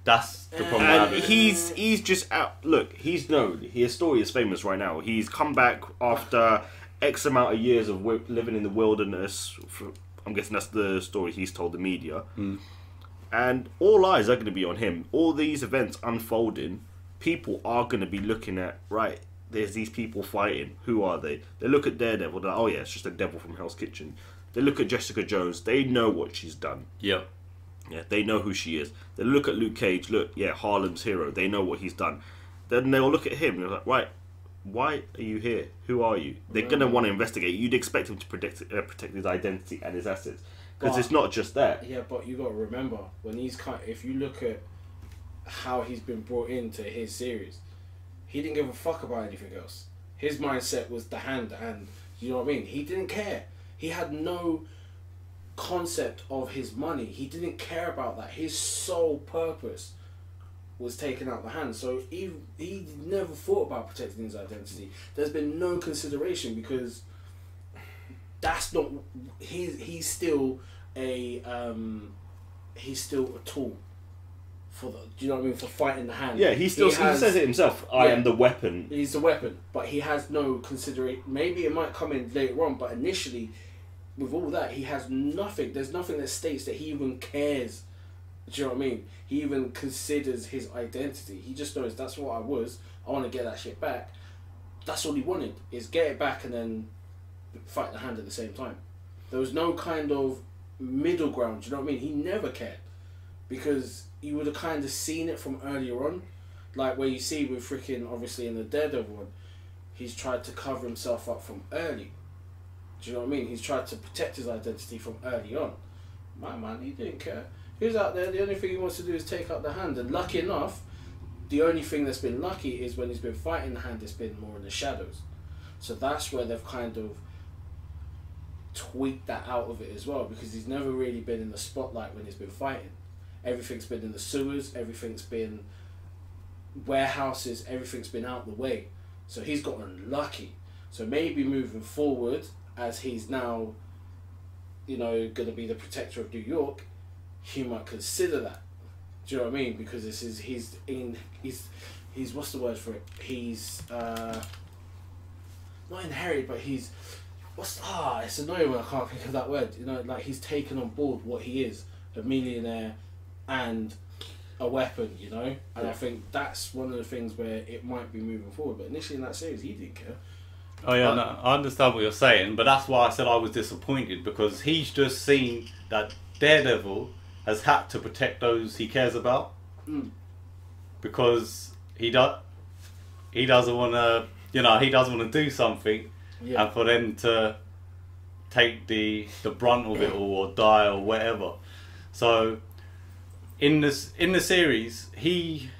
Speaker 2: That's the problem.
Speaker 3: And he's just out. Look, he's known. His story is famous right now. He's come back after X amount of years of living in the wilderness. I'm guessing that's the story he's told the media. And all eyes are going to be on him. All these events unfolding, people are going to be looking at, right, there's these people fighting. Who are they? They look at Daredevil. They're like, oh yeah, it's just a devil from Hell's Kitchen. They look at Jessica Jones. They know what she's done.
Speaker 2: Yeah.
Speaker 3: Yeah, they know who she is. They look at Luke Cage. Look, yeah, Harlem's hero. They know what he's done. Then they'll look at him and they're like, right, why are you here? Who are you? They're going to want to investigate. You'd expect him to protect his identity and his assets. Because it's not just that.
Speaker 1: Yeah, but you got to remember, when if you look at how he's been brought into his series, he didn't give a fuck about anything else. His mindset was the hand, and you know what I mean? He didn't care. He had no concept of his money. He didn't care about that. His sole purpose was taking out the hand. So he never thought about protecting his identity. There's been no consideration because that's not he's still a tool for the, do you know what I mean, for fighting the hand.
Speaker 3: Yeah, he says it himself. I am the weapon.
Speaker 1: He's the weapon, but he has no consideration. Maybe it might come in later on, but initially, with all that, he has nothing. There's nothing that states that he even cares. Do you know what I mean? He even considers his identity. He just knows that's what I was. I want to get that shit back. That's all he wanted, is get it back and then fight the hand at the same time. There was no kind of middle ground. Do you know what I mean? He never cared, because you would have kind of seen it from earlier on, like where you see with freaking, obviously in the Daredevil one, he's tried to cover himself up from early. Do you know what I mean? He's tried to protect his identity from early on. My man, he didn't care. He was out there, the only thing he wants to do is take out the hand, and lucky enough, the only thing that's been lucky is when he's been fighting the hand, it's been more in the shadows. So that's where they've kind of tweaked that out of it as well, because he's never really been in the spotlight when he's been fighting. Everything's been in the sewers, everything's been warehouses, everything's been out the way. So he's gotten lucky. So maybe moving forward, as he's now, you know, going to be the protector of New York, he might consider that. Do you know what I mean? Because this is he's what's the word for it? He's not inherited, but he's it's annoying when I can't think of that word. You know, like he's taken on board what he is, a millionaire and a weapon, you know? And I think that's one of the things where it might be moving forward. But initially in that series, he didn't care.
Speaker 2: Oh yeah, no, I understand what you're saying, but that's why I said I was disappointed, because he's just seen that Daredevil has had to protect those he cares about, because he doesn't want to, you know, he doesn't want to do something, and for them to take the brunt of it all, or die or whatever. So in the series, you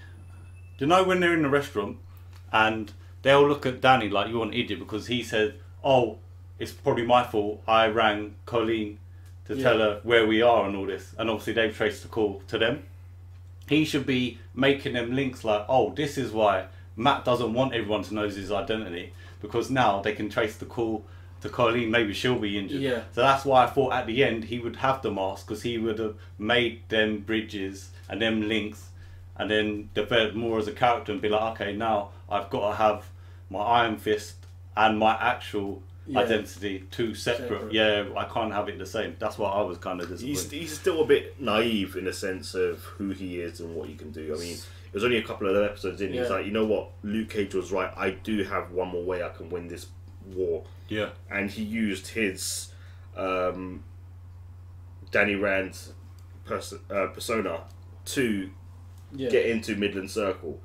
Speaker 2: know, when they're in the restaurant and they'll look at Danny like you're an idiot because he said, "Oh, it's probably my fault. I rang Colleen to tell her where we are and all this." And obviously they've traced the call to them. He should be making them links like, "Oh, this is why Matt doesn't want everyone to know his identity, because now they can trace the call to Colleen. Maybe she'll be injured."
Speaker 1: Yeah.
Speaker 2: So that's why I thought at the end he would have the mask, because he would have made them bridges and them links, and then developed more as a character and be like, okay, now I've got to have my Iron Fist and my actual identity two separate. Yeah, I can't have it the same. That's what I was kind of disappointed.
Speaker 3: He's still a bit naive in the sense of who he is and what he can do. I mean, it was only a couple of episodes in. He's like, you know what, Luke Cage was right. I do have one more way I can win this war.
Speaker 2: Yeah.
Speaker 3: And he used his Danny Rand's persona to get into Midland Circle.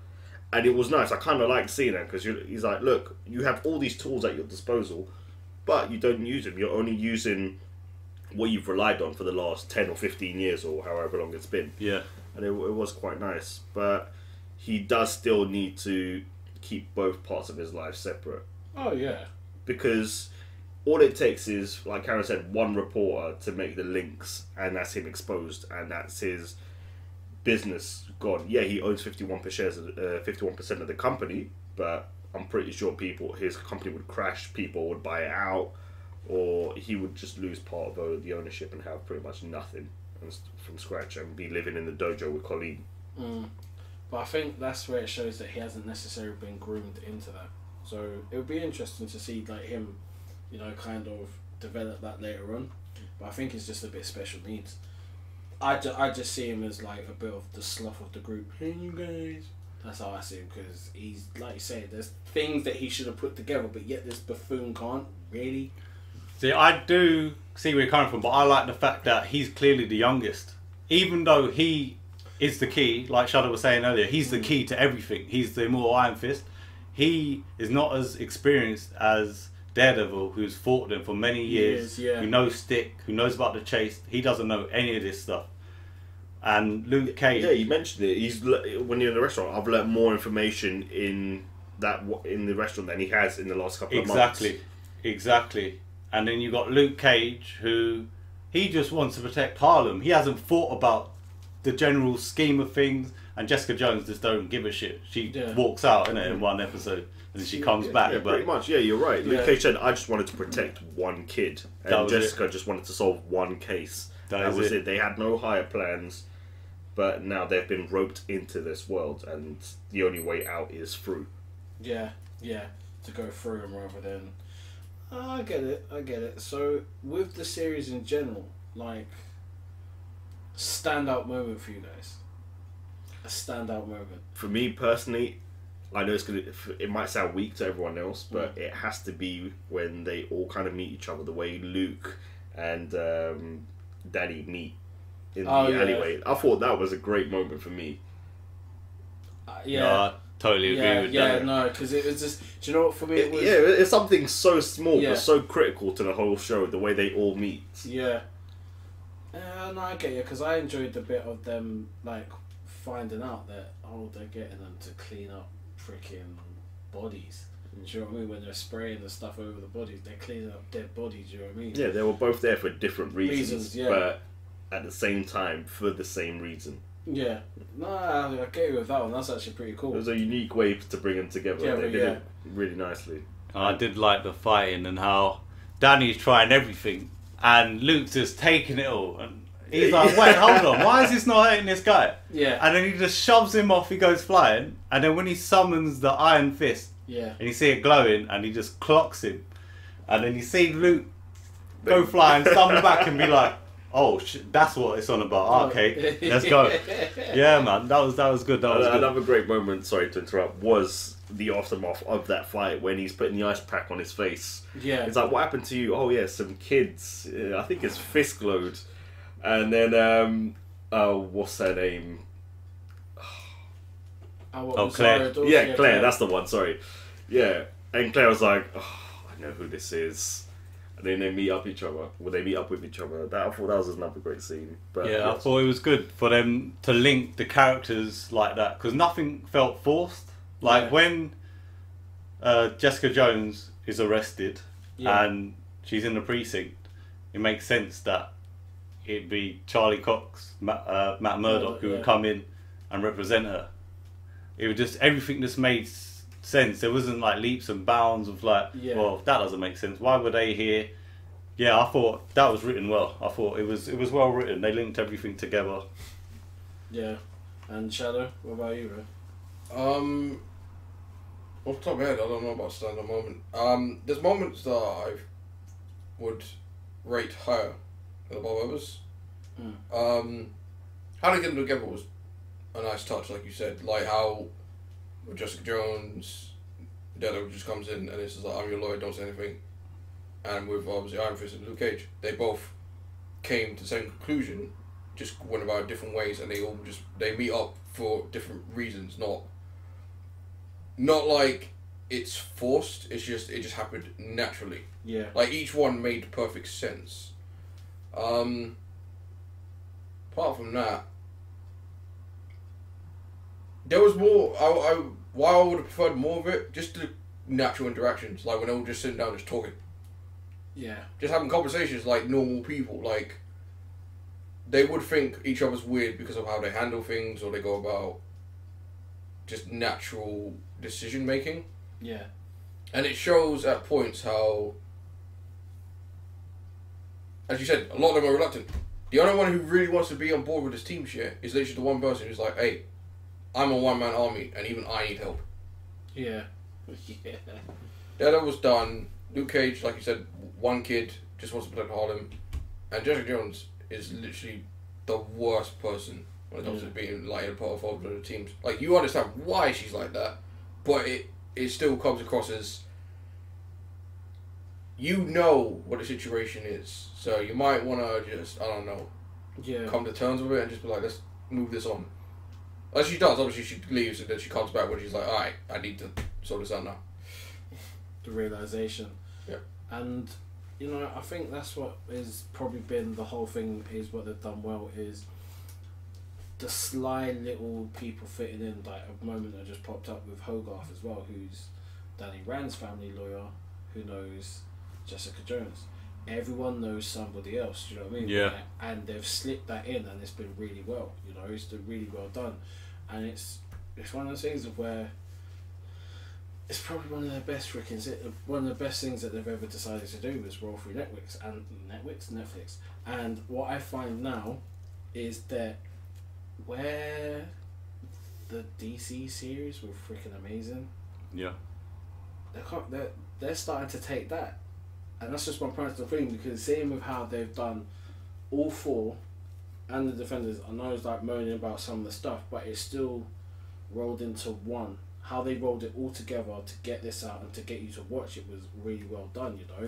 Speaker 3: And it was nice. I kind of liked seeing that, because he's like, look, you have all these tools at your disposal, but you don't use them. You're only using what you've relied on for the last 10 or 15 years or however long it's been.
Speaker 2: Yeah.
Speaker 3: And it was quite nice. But he does still need to keep both parts of his life separate.
Speaker 1: Oh, yeah.
Speaker 3: Because all it takes is, like Karen said, one reporter to make the links, and that's him exposed, and that's his business gone. Yeah, he owns 51% of the company, but I'm pretty sure his company would crash, people would buy it out, or he would just lose part of the ownership and have pretty much nothing from scratch and be living in the dojo with Colleen.
Speaker 1: But I think that's where it shows that he hasn't necessarily been groomed into that. So it would be interesting to see like him, you know, kind of develop that later on. But I think it's just a bit special needs. I just see him as like a bit of the sloth of the group. Hey, you guys. That's how I see him, because he's, like you say, there's things that he should have put together, but yet this buffoon can't, really.
Speaker 2: See, I do see where you're coming from, but I like the fact that he's clearly the youngest. Even though he is the key, like Shadow was saying earlier, he's the key to everything. He's the immortal Iron Fist. He is not as experienced as Daredevil, who's fought them for many years, who knows stick, who knows about the chase. He doesn't know any of this stuff. And Luke Cage.
Speaker 3: Yeah, you mentioned it. When you're in the restaurant, I've learned more information in the restaurant than he has in the last couple of months.
Speaker 2: Exactly. And then you got Luke Cage, who he just wants to protect Harlem. He hasn't thought about the general scheme of things. And Jessica Jones just don't give a shit. She walks out in one episode, and she comes back.
Speaker 3: Yeah, pretty much. Yeah, you're right. Luke Cage said, "I just wanted to protect one kid," and Jessica just wanted to solve one case. That was it. They had no higher plans. But now they've been roped into this world, and the only way out is through.
Speaker 1: Yeah, to go through them rather than... I get it. So, with the series in general, like, standout moment for you guys? A standout moment?
Speaker 3: For me, personally, I know it might sound weak to everyone else, but it has to be when they all kind of meet each other, the way Luke and Danny meet. In the alleyway. I thought that was a great moment for me.
Speaker 2: No, I totally agree with that.
Speaker 1: Yeah, no, because it was just... Do you know what, for me it was...
Speaker 3: it's something so small but so critical to the whole show, the way they all meet.
Speaker 1: Yeah. No, I get you, because I enjoyed the bit of them, like, finding out that, they're getting them to clean up freaking bodies. Do you know what I mean? When they're spraying the stuff over the bodies, they're cleaning up dead bodies, do you know what I mean?
Speaker 3: Yeah, they were both there for different reasons.
Speaker 1: Yeah.
Speaker 3: But at the same time, for the same reason.
Speaker 1: Yeah. Nah, I get you with that one. That's actually pretty cool.
Speaker 3: It was a unique way to bring them together.
Speaker 1: Yeah,
Speaker 3: They
Speaker 1: but
Speaker 3: did
Speaker 1: yeah.
Speaker 3: it really nicely.
Speaker 2: I did like the fighting and how Danny's trying everything and Luke's just taking it all. And he's like, wait, hold on, why is this not hurting this guy?
Speaker 1: Yeah.
Speaker 2: And then he just shoves him off, he goes flying. And then when he summons the Iron Fist,
Speaker 1: Yeah.
Speaker 2: and you see it glowing, and he just clocks him. And then you see Luke go flying, stumble back and be like, oh, that's what it's on about. Okay, let's go. Yeah, man, that was good. That was good.
Speaker 3: Another great moment, sorry to interrupt, was the aftermath of that fight when he's putting the ice pack on his face.
Speaker 1: Yeah.
Speaker 3: It's like, what happened to you? Oh yeah, some kids. I think his fist glowed. And then, what's her name?
Speaker 2: Claire.
Speaker 3: Yeah, Claire, that's the one, sorry. Yeah, and Claire was like, oh, I know who this is. And then they meet up each other. Well, they meet up with each other. I thought that was another great scene. But
Speaker 2: Yeah, I thought it was good for them to link the characters like that because nothing felt forced. Like when Jessica Jones is arrested and she's in the precinct, it makes sense that it'd be Charlie Cox, Matt Murdock, who would come in and represent her. It was just everything just made sense. There wasn't like leaps and bounds of like, well, that doesn't make sense. Why were they here? Yeah, I thought that was written well. I thought it was well written. They linked everything together.
Speaker 1: Yeah, and Shadow, what about you, bro?
Speaker 4: Off the top of my head, I don't know about standout moment. There's moments that I would rate higher than above others. How they get them together was a nice touch, like you said. Like how with Jessica Jones, Daredevil just comes in and it's just like, I'm your lawyer, don't say anything. And with obviously Iron Fist and Luke Cage, they both came to the same conclusion, just went about different ways, and they meet up for different reasons, not like it's forced. It just happened naturally.
Speaker 1: Yeah.
Speaker 4: Like each one made perfect sense. Apart from that, there was more. While I would have preferred more of it, just the natural interactions, like when they were just sitting down, just talking.
Speaker 1: Yeah.
Speaker 4: Just having conversations like normal people. Like they would think each other's weird because of how they handle things or they go about just natural decision making.
Speaker 1: Yeah.
Speaker 4: And it shows at points how, as you said, a lot of them are reluctant. The only one who really wants to be on board with this team shit is literally the one person who's like, hey, I'm a one-man army and even I need help.
Speaker 1: Yeah. Yeah.
Speaker 4: That was done. Luke Cage, like you said, one kid just wants to protect Harlem. And Jessica Jones is literally the worst person when it comes to being like a part of the teams. Like you understand why she's like that, but it still comes across as you know what the situation is. So you might wanna just, I don't know, come to terms with it and just be like, let's move this on. As she does, obviously she leaves and then she comes back when she's like, alright, I need to sort this out now.
Speaker 1: The realisation.
Speaker 4: Yeah.
Speaker 1: And, you know, I think that's what has probably been the whole thing, is what they've done well, is the sly little people fitting in, like a moment that just popped up with Hogarth as well, who's Danny Rand's family lawyer, who knows Jessica Jones. Everyone knows somebody else, do you know what I mean?
Speaker 2: Yeah.
Speaker 1: And they've slipped that in and it's been really well, you know, it's really well done. And it's one of those things of where it's probably one of the best things that they've ever decided to do was roll through Netflix. And what I find now is that where the DC series were freaking amazing, they're starting to take that, and that's just my personal thing, because seeing with how they've done all four and the Defenders, I know it's like moaning about some of the stuff, but it's still rolled into one. How they rolled it all together to get this out and to get you to watch it was really well done, you know,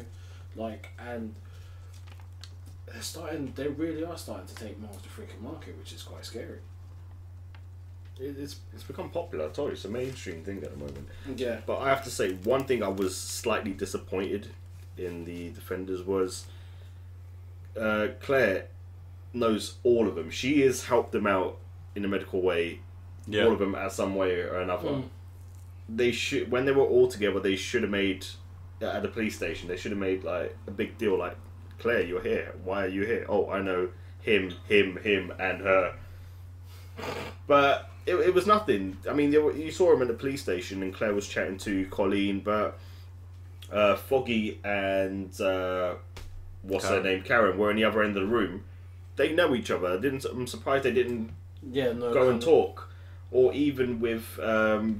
Speaker 1: like, and they really are starting to take more of the freaking market, which is quite scary.
Speaker 3: It's become popular. I told you, it's a mainstream thing at the moment.
Speaker 1: Yeah.
Speaker 3: But I have to say, one thing I was slightly disappointed in the Defenders was Claire knows all of them. She has helped them out in a medical way. All of them at some way or another. They should, when they were all together, they should have made at the police station. They should have made like a big deal, like, Claire, you're here. Why are you here? Oh, I know him, and her. But it was nothing. I mean, you saw him in the police station, and Claire was chatting to Colleen, but Foggy and what's her name, Karen, were in the other end of the room. They know each other. I'm surprised they didn't go and talk. Or even with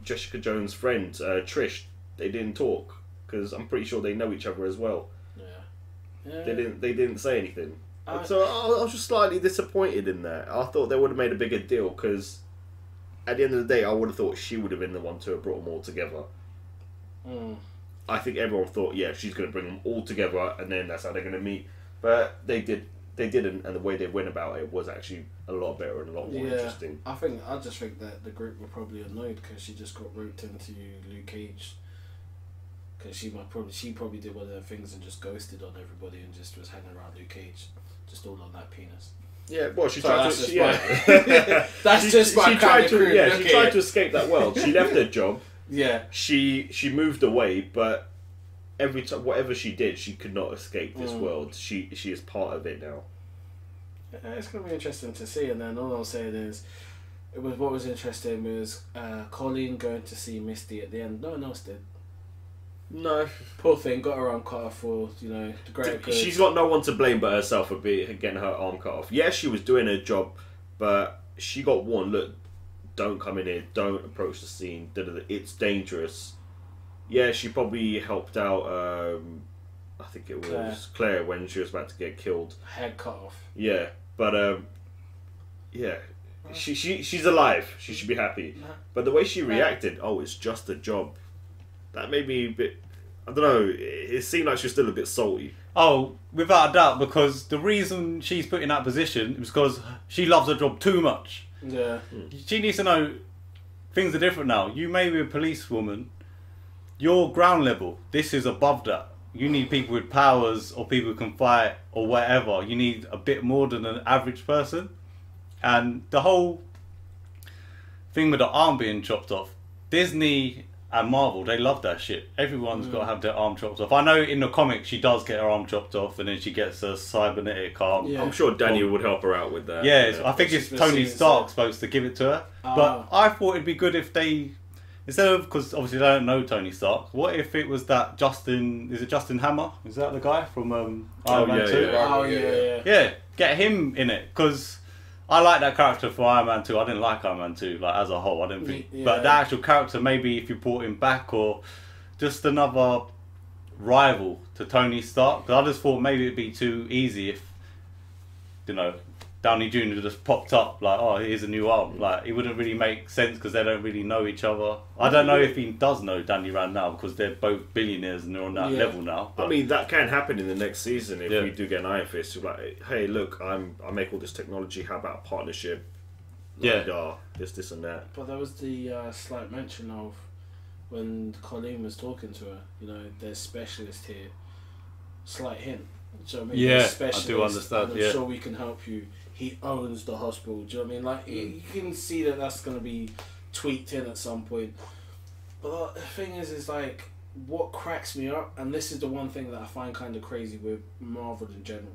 Speaker 3: Jessica Jones' friend Trish, they didn't talk because I'm pretty sure they know each other as well.
Speaker 1: Yeah.
Speaker 3: They didn't say anything. So I was just slightly disappointed in that. I thought they would have made a bigger deal because at the end of the day, I would have thought she would have been the one to have brought them all together. I think everyone thought, yeah, she's going to bring them all together and then that's how they're going to meet. But they didn't, and the way they went about it was actually a lot better and a lot more interesting.
Speaker 1: I just think that the group were probably annoyed because she just got roped into Luke Cage. Because she probably did one of the things and just ghosted on everybody and just was hanging around Luke Cage, just all on that penis.
Speaker 3: Yeah, well, she
Speaker 1: tried
Speaker 3: to.
Speaker 1: That's just my kind of crew.
Speaker 3: Yeah, she tried to escape that world. She left her job.
Speaker 1: Yeah.
Speaker 3: She moved away, but every time, whatever she did, she could not escape this world. She is part of it now.
Speaker 1: It's going to be interesting to see, and then all I'm saying is, what was interesting was Colleen going to see Misty at the end. No one else did.
Speaker 3: No.
Speaker 1: Poor thing, got her arm cut off for, the great good.
Speaker 3: She's got no one to blame but herself for getting her arm cut off. Yeah, she was doing her job, but she got warned, look, don't come in here, don't approach the scene, it's dangerous. Yeah, she probably helped out, I think it was Claire when she was about to get killed.
Speaker 1: Head cut off.
Speaker 3: Yeah, but, yeah. She's alive. She should be happy. But the way she reacted, it's just a job. That made me a bit... I don't know. It seemed like she was still a bit salty.
Speaker 2: Oh, without a doubt, because the reason she's put in that position is because she loves her job too much.
Speaker 1: Yeah.
Speaker 2: She needs to know things are different now. You may be a policewoman. You're ground level. This is above that. You need people with powers or people who can fight or whatever. You need a bit more than an average person. And the whole thing with the arm being chopped off, Disney and Marvel, they love that shit. Everyone's got to have their arm chopped off. I know in the comics she does get her arm chopped off and then she gets a cybernetic arm.
Speaker 3: Yeah. I'm sure Daniel would help her out with that.
Speaker 2: Yeah, I think it's Tony Stark supposed to give it to her. But I thought it'd be good if they, instead of, because obviously they don't know Tony Stark, what if it was that Justin Hammer? Is that the guy from Iron Man 2? Yeah, get him in it, because I like that character for Iron Man 2. I didn't like Iron Man 2, like as a whole. I didn't think, but the actual character, maybe if you brought him back, or just another rival to Tony Stark. Because I just thought maybe it'd be too easy if, Downey Jr. just popped up like, oh, here's a new arm. Like, it wouldn't really make sense because they don't really know each other. I don't know if he does know Danny Rand now because they're both billionaires and they're on that level now. But
Speaker 3: I mean, that can happen in the next season if we do get an Iron Fist. You're like, hey, look, I make all this technology. How about a partnership? Like, this and that.
Speaker 1: But there was the slight mention of when Colleen was talking to her. There's specialist here. Slight hint. Do you know what I mean?
Speaker 2: Yeah, I do understand.
Speaker 1: I'm sure we can help you. He owns the hospital. Do you know what I mean? Like, you can see that that's going to be tweaked in at some point. But the thing is like, what cracks me up, and this is the one thing that I find kind of crazy with Marvel in general.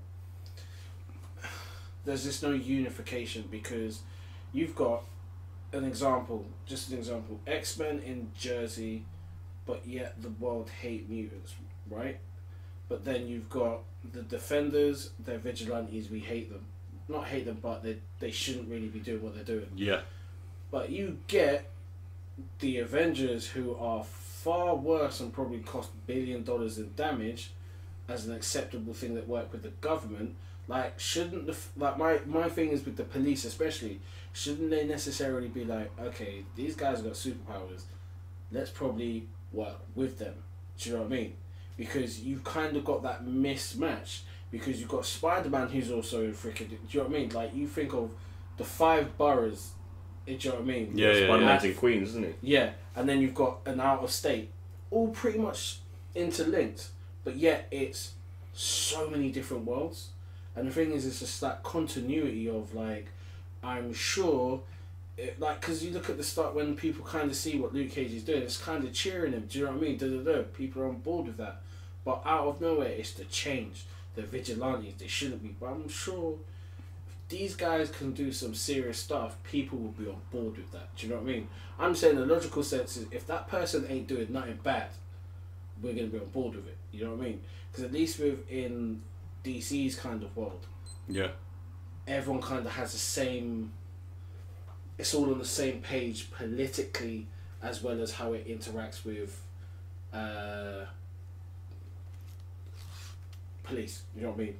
Speaker 1: There's just no unification, because you've got just an example, X-Men in Jersey, but yet the world hate mutants, right? But then you've got the Defenders, they're vigilantes, we hate them. Not hate them, but they shouldn't really be doing what they're doing.
Speaker 2: Yeah.
Speaker 1: But you get the Avengers, who are far worse and probably cost $1 billion in damage, as an acceptable thing that work with the government. Like, shouldn't my thing is with the police especially, shouldn't they necessarily be like, okay, these guys have got superpowers, let's probably work with them. Do you know what I mean? Because you've kind of got that mismatch. Because you've got Spider-Man, who's also freaking... Do you know what I mean? Like, you think of the 5 boroughs, do you know what I mean?
Speaker 3: Yeah, Spider-Man's in Queens, isn't it?
Speaker 1: Yeah, and then you've got an out-of-state. All pretty much interlinked. But yet, it's so many different worlds. And the thing is, it's just that continuity of, like, I'm sure... because you look at the start when people kind of see what Luke Cage is doing, it's kind of cheering him. Do you know what I mean? People are on board with that. But out of nowhere, it's the change. The vigilantes, they shouldn't be. But I'm sure these guys can do some serious stuff, people will be on board with that. Do you know what I mean? I'm saying the logical sense is if that person ain't doing nothing bad, we're gonna be on board with it. You know what I mean? Because at least within DC's kind of world,
Speaker 2: yeah,
Speaker 1: everyone kind of has the same. It's all on the same page politically, as well as how it interacts with police. You know what I mean?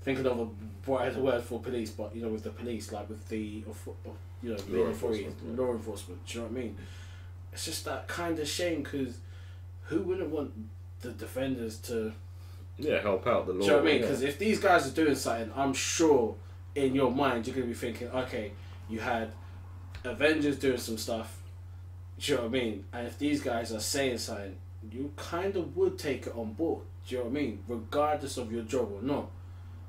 Speaker 1: Thinking of a brighter word for police, but you know, with the police, like with the
Speaker 3: Law enforcement.
Speaker 1: law enforcement. Do you know what I mean? It's just that kind of shame because who wouldn't want the defenders to?
Speaker 3: Yeah, help out the law.
Speaker 1: Do you know what I mean? Because if these guys are doing something, I'm sure in your mind you're gonna be thinking, okay, you had Avengers doing some stuff. Do you know what I mean? And if these guys are saying something, you kind of would take it on board. Do you know what I mean? Regardless of your job or not.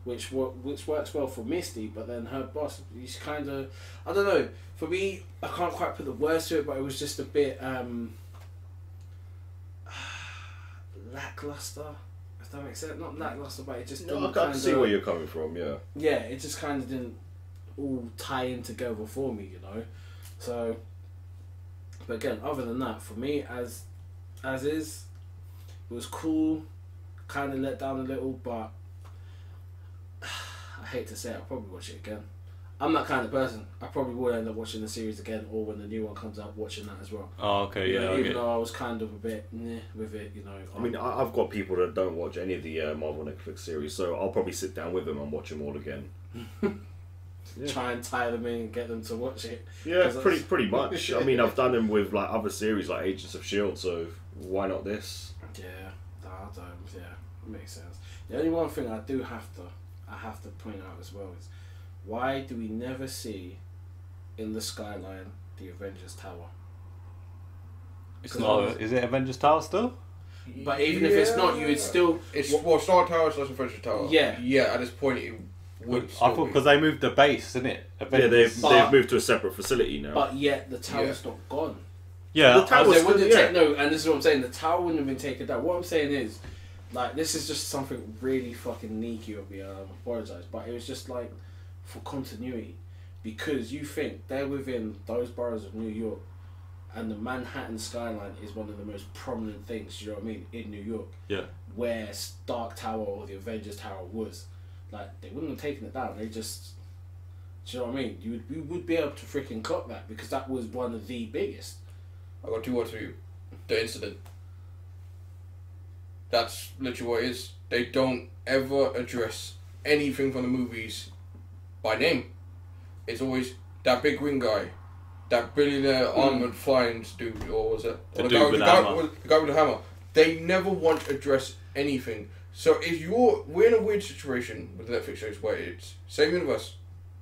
Speaker 1: Which works well for Misty, but then her boss, he's kind of, I don't know. For me, I can't quite put the words to it, but it was just a bit lackluster. If that makes sense, not lackluster, but it just
Speaker 3: No,
Speaker 1: didn't
Speaker 3: I can see where you're coming from. Yeah.
Speaker 1: Yeah, it just kind of didn't all tie in together for me, you know. So, but again, other than that, for me, as is, it was cool. Kind of let down a little, but. I hate to say it, I'll probably watch it again. I'm that kind of person. I probably will end up watching the series again, or when the new one comes out, watching that as well.
Speaker 2: Oh, okay,
Speaker 1: You
Speaker 2: yeah.
Speaker 1: know, even though I was kind of a bit with it, you know.
Speaker 3: I mean, I've got people that don't watch any of the Marvel Netflix series, so I'll probably sit down with them and watch them all again.
Speaker 1: Try and tie them in and get them to watch it.
Speaker 3: Yeah, pretty much. I mean, I've done them with like other series like Agents of S.H.I.E.L.D., so why not this?
Speaker 1: Yeah, I don't. Yeah, it makes sense. The only one thing I have to point out as well is why do we never see in the skyline the Avengers Tower?
Speaker 2: It's not. Is it Avengers Tower still?
Speaker 1: But even if it's not, you would still.
Speaker 4: It's Star Tower slash Avengers Tower.
Speaker 1: Yeah.
Speaker 4: Yeah. At this point, it would.
Speaker 2: I thought because they moved the base, didn't it?
Speaker 3: Yeah, they've moved to a separate facility now.
Speaker 1: But yet the tower's not gone.
Speaker 2: Yeah,
Speaker 3: the tower's
Speaker 1: They wouldn't
Speaker 3: still,
Speaker 1: take, no, and this is what I'm saying. The tower wouldn't have been taken down. What I'm saying is, like, this is just something really fucking sneaky of me. I apologise, but it was just like for continuity, because you think they're within those boroughs of New York, and the Manhattan skyline is one of the most prominent things. You know what I mean, in New York.
Speaker 2: Yeah.
Speaker 1: Where Stark Tower or the Avengers Tower was, like, they wouldn't have taken it down. They just, do you know what I mean? You would be able to freaking clock that because that was one of the biggest.
Speaker 4: I got 2 words for you. The incident. That's literally what it is. They don't ever address anything from the movies by name. It's always that big green guy, that billionaire armored flying dude, or was it?
Speaker 2: The guy with
Speaker 4: the hammer. They never want to address anything. So we're in a weird situation with the Netflix shows where it's same universe,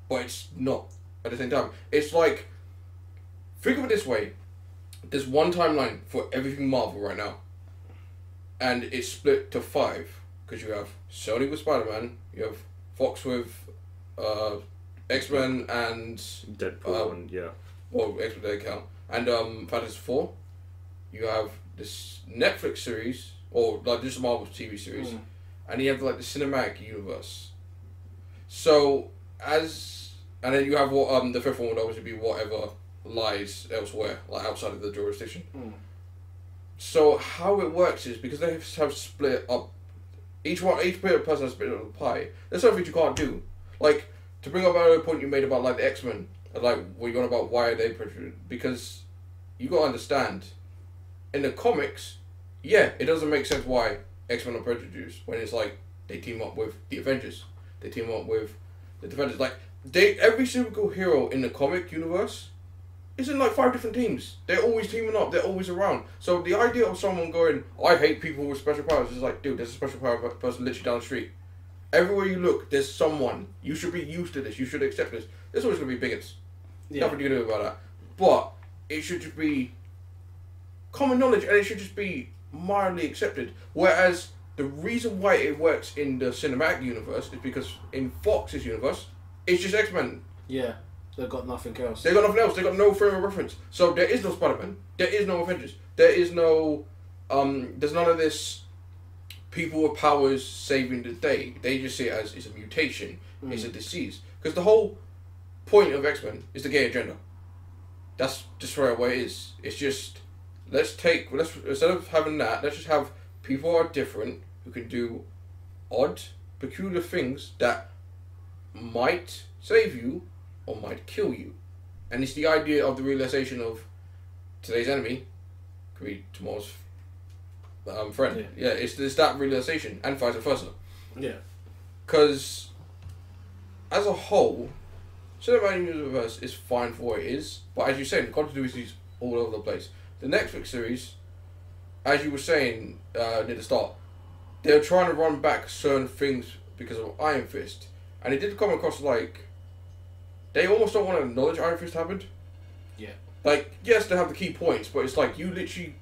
Speaker 4: but it's not at the same time. It's like, think of it this way. There's one timeline for everything Marvel right now. And it's split to 5. Because you have Sony with Spider-Man, you have Fox with X-Men and...
Speaker 3: Deadpool and, yeah.
Speaker 4: Well, X-Men they count. And Fantastic Four. You have this Netflix series, or like just Marvel TV series. And you have like the cinematic universe. So, and then you have what the 5th one would obviously be whatever lies elsewhere, like outside of the jurisdiction. So how it works is because they have split up, each person has split up the pie. There's something you can't do. Like, to bring up another point you made about like the X-Men, like what you got about why are they prejudiced, because you gotta understand, in the comics, yeah, it doesn't make sense why X-Men are prejudiced when it's like they team up with the Avengers, they team up with the Defenders. Like every superhero in the comic universe is in like 5 different teams. They're always teaming up. They're always around. So the idea of someone going, I hate people with special powers, is like, dude, there's a special power person literally down the street. Everywhere you look, there's someone. You should be used to this. You should accept this. There's always going to be bigots.
Speaker 1: Yeah.
Speaker 4: Nothing you can do about that. But it should just be common knowledge, and it should just be mildly accepted. Whereas the reason why it works in the cinematic universe is because in Fox's universe, it's just X-Men.
Speaker 1: Yeah. They've got nothing else.
Speaker 4: They got nothing else. They got no frame of reference. So there is no Spider-Man. There is no Avengers. There is no, there's none of this people with powers saving the day. They just see it as it's a mutation. It's a disease. Because the whole point of X-Men is the gay agenda. That's just right what it is. It's just, instead of having that, let's just have people who are different, who can do odd, peculiar things that might save you or might kill you. And it's the idea of the realization of today's enemy could be tomorrow's friend. Yeah, it's that realization, and vice versa.
Speaker 1: Yeah.
Speaker 4: Because as a whole, Cinematic Universe is fine for what it is, but as you say, the continuity is all over the place. The Netflix series, as you were saying near the start, they're trying to run back certain things because of Iron Fist, and it did come across like they almost don't want to acknowledge Iron Fist happened.
Speaker 1: Yeah.
Speaker 4: Like, yes, they have the key points, but it's like you literally,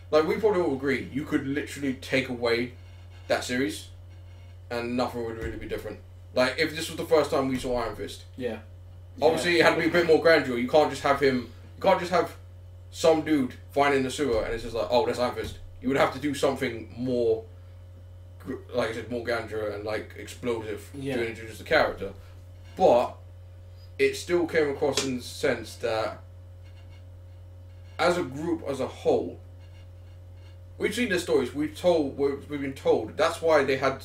Speaker 4: like we probably all agree, you could literally take away that series, and nothing would really be different. Like, if this was the first time we saw Iron Fist.
Speaker 1: Yeah.
Speaker 4: Obviously, it had to be a bit more grandeur. You can't just have him... You can't just have some dude finding the sewer and it's just like, oh, that's Iron Fist. You would have to do something more... Like I said, more grandeur and, like, explosive to introduce the character. But it still came across in the sense that as a group, as a whole, we've seen their stories. We've been told that's why they had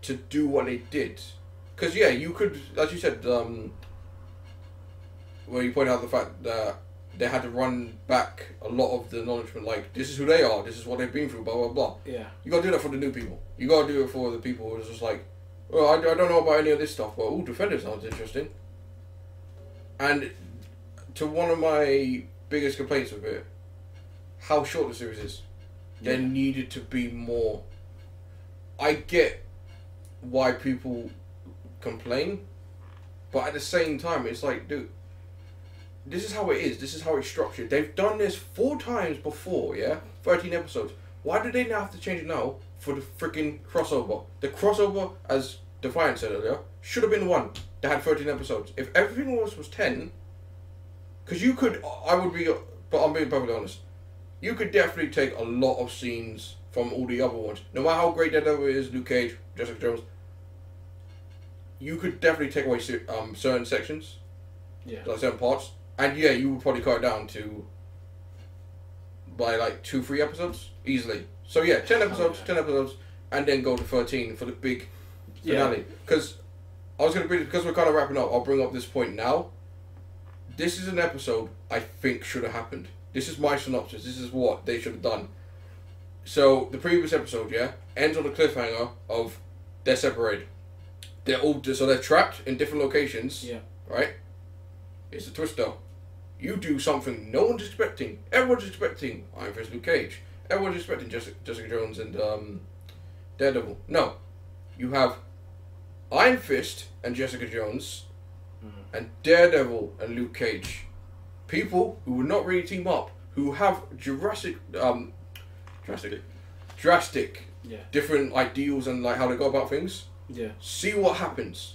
Speaker 4: to do what they did. Because, yeah, you could, as you said, where you point out the fact that they had to run back a lot of the acknowledgement, like, this is who they are, this is what they've been through, blah, blah, blah.
Speaker 1: Yeah.
Speaker 4: You gotta do that for the new people. You gotta do it for the people who are just like, well, I don't know about any of this stuff, but, ooh, Defender sounds interesting. And to one of my biggest complaints with it, how short the series is. There needed to be more. I get why people complain, but at the same time, it's like, dude, this is how it is. This is how it's structured. They've done this 4 times before, yeah? 13 episodes. Why do they now have to change it now for the freaking crossover? The crossover, as Defiant said earlier, should have been the one that had 13 episodes. If everything was 10, because you could, I would be, but I'm being perfectly honest, you could definitely take a lot of scenes from all the other ones. No matter how great Daredevil is, Luke Cage, Jessica Jones, you could definitely take away certain sections, like certain parts, and yeah, you would probably cut it down to by like 2-3 episodes easily. So yeah, 10 episodes, and then go to 13 for the big finale. Because I was gonna bring, because we're kind of wrapping up, I'll bring up this point now. This is an episode I think should have happened. This is my synopsis. This is what they should have done. So the previous episode, ends on a cliffhanger of they're separated. They're trapped in different locations. Yeah. Right? It's a twist though. You do something no one's expecting. Everyone's expecting Iron Fist, Luke Cage. Everyone's expecting Jessica Jones and Daredevil. No. You have Iron Fist and Jessica Jones and Daredevil and Luke Cage. People who would not really team up, who have drastic different ideals and like how they go about things. Yeah. See what happens.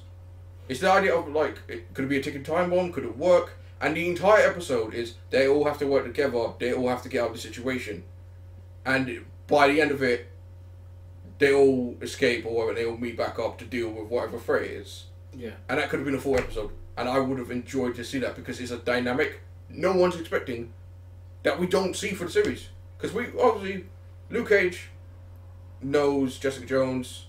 Speaker 4: It's the idea of like, could it be a ticking time bomb? Could it work? And the entire episode is they all have to work together. They all have to get out of the situation. And by the end of it, they all escape or whatever. They all meet back up to deal with whatever threat it is. Yeah. And that could have been a full episode. And I would have enjoyed to see that because it's a dynamic no one's expecting that we don't see for the series. Because we obviously, Luke Cage knows Jessica Jones.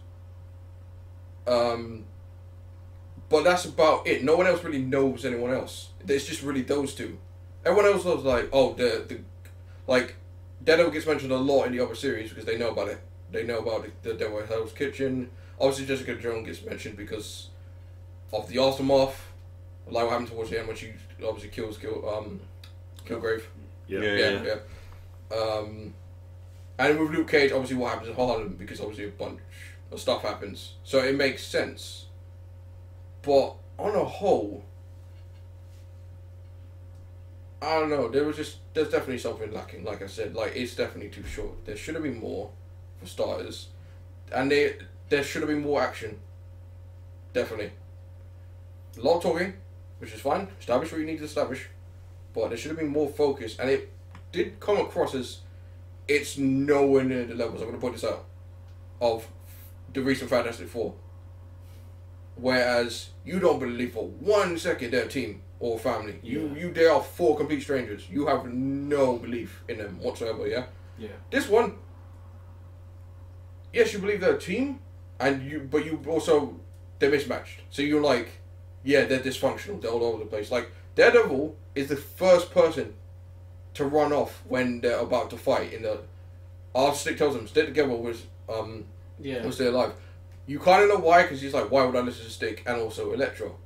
Speaker 4: But that's about it. No one else really knows anyone else. It's just really those two. Everyone else was like, oh, like, Daredevil gets mentioned a lot in the other series because they know about it. They know about the Devil Hell's Kitchen. Obviously, Jessica Jones gets mentioned because of the aftermath. Like what happened towards the end when she obviously kills Kilgrave. Yeah. And with Luke Cage, obviously what happens in Harlem because obviously a bunch of stuff happens. So it makes sense. But on a whole, I don't know, there's definitely something lacking, like I said. Like, it's definitely too short. There should have been more, for starters. And there should have been more action. Definitely. A lot of talking, which is fine. Establish what you need to establish. But there should have been more focus. And it did come across as it's nowhere near the levels, I'm going to point this out, of the recent Fantastic Four. Whereas you don't believe for 1 second they're a team or family. They are 4 complete strangers. You have no belief in them whatsoever. Yeah.
Speaker 1: Yeah.
Speaker 4: This one, yes, you believe they're a team, but you also they're mismatched. So you're like, yeah, they're dysfunctional. They're all over the place. Like Daredevil is the first person to run off when they're about to fight. Our Stick tells them stick together was will stay alive. You kind of know why, because he's like, why would I listen to Stick and also Electro?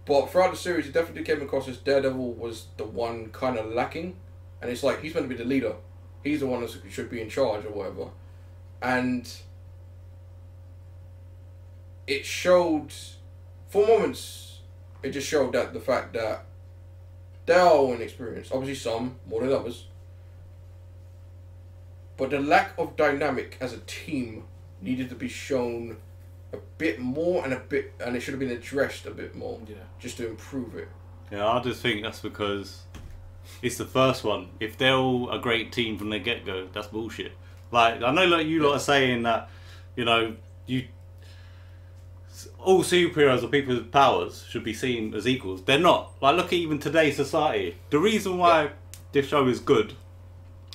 Speaker 4: But throughout the series, it definitely came across as Daredevil was the one kind of lacking, and it's like he's meant to be the leader. He's the one that should be in charge or whatever, and it showed for moments. It just showed that the fact that they are all inexperienced. Obviously, some more than others, but the lack of dynamic as a team needed to be shown a bit more and it should have been addressed a bit more, just to improve it.
Speaker 2: Yeah, I just think that's because it's the first one. If they're all a great team from the get-go, that's bullshit. Like, I know like you lot are saying that, you know, all superheroes or people with powers should be seen as equals. They're not. Like, look at even today's society. The reason why this show is good,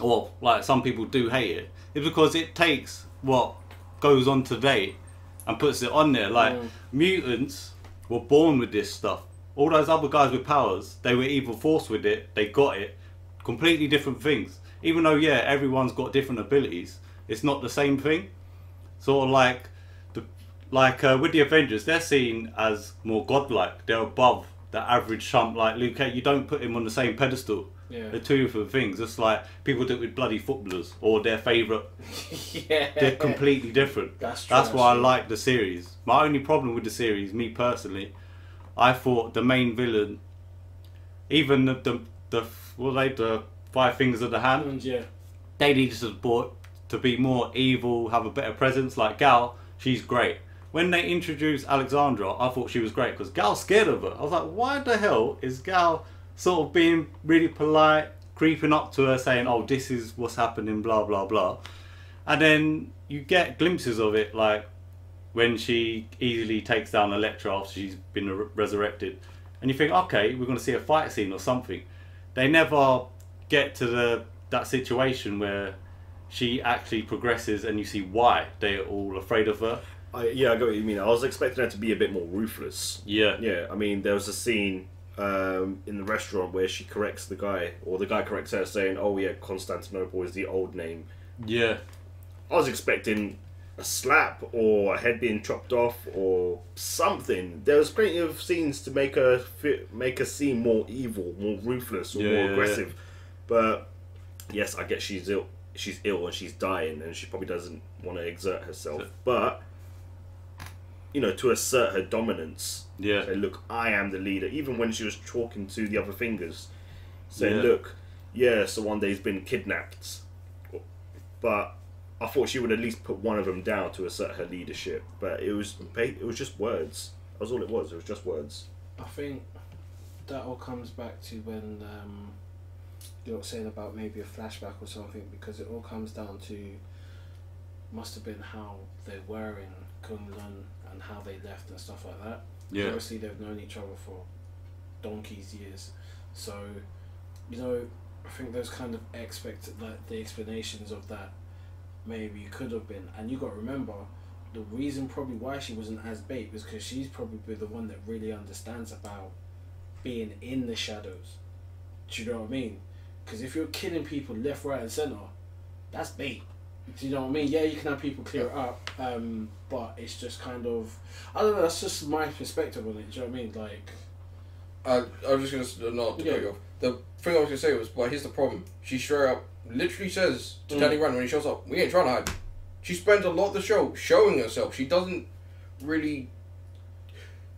Speaker 2: or like some people do hate it, is because it takes what goes on today and puts it on there. Like, mutants were born with this stuff. All those other guys with powers, they were evil force with it, they got it. Completely different things. Even though, yeah, everyone's got different abilities, it's not the same thing. Sort of like, with the Avengers, they're seen as more godlike. They're above the average chump like Luke Cage. You don't put him on the same pedestal.
Speaker 1: Yeah.
Speaker 2: They're two different things. It's like people do it with bloody footballers or their favourite. They're completely different. That's why I like the series. My only problem with the series, me personally, I thought the main villain, even the 5 fingers of the hand, they needed to be more evil, have a better presence. Like Gal, she's great. When they introduced Alexandra, I thought she was great because Gal's scared of her. I was like, why the hell is Gal sort of being really polite, creeping up to her saying, oh, this is what's happening, blah, blah, blah. And then you get glimpses of it, like when she easily takes down Elektra after she's been resurrected. And you think, okay, we're going to see a fight scene or something. They never get to that situation where she actually progresses and you see why they're all afraid of her.
Speaker 3: I get what you mean. I was expecting her to be a bit more ruthless. Yeah. I mean, there was a scene in the restaurant where she corrects the guy, or the guy corrects her, saying, "Oh yeah, Constantinople is the old name." Yeah. I was expecting a slap or a head being chopped off or something. There was plenty of scenes to make her seem more evil, more ruthless, or more aggressive. Yeah. But yes, I get she's ill. She's ill and she's dying, and she probably doesn't want to exert herself. But you know, to assert her dominance, say, look, I am the leader. Even when she was talking to the other fingers, saying, look, so one day he's been kidnapped. But I thought she would at least put one of them down to assert her leadership. But it was just words. That was all it was. It was just words.
Speaker 1: I think that all comes back to when you're saying about maybe a flashback or something, because it all comes down to must have been how they were in Kunlun and how they left and stuff like that. Yeah. Obviously, they've known each other for donkey's years, so you know, I think those kind of the explanations of that maybe could have been. And you got to remember, the reason probably why she wasn't as bait was because she's probably the one that really understands about being in the shadows. Do you know what I mean? Because if you're killing people left, right, and centre, that's bait. Do you know what I mean? Yeah, you can have people clear it up, but it's just kind of, I don't know, that's just my perspective on it. Do you know what I mean? Like,
Speaker 4: I was just going to, not to cut you off. The thing I was going to say was, but here's the problem. She straight up literally says to Danny Rand when he shows up, we ain't trying to hide. She spends a lot of the show showing herself. She doesn't really...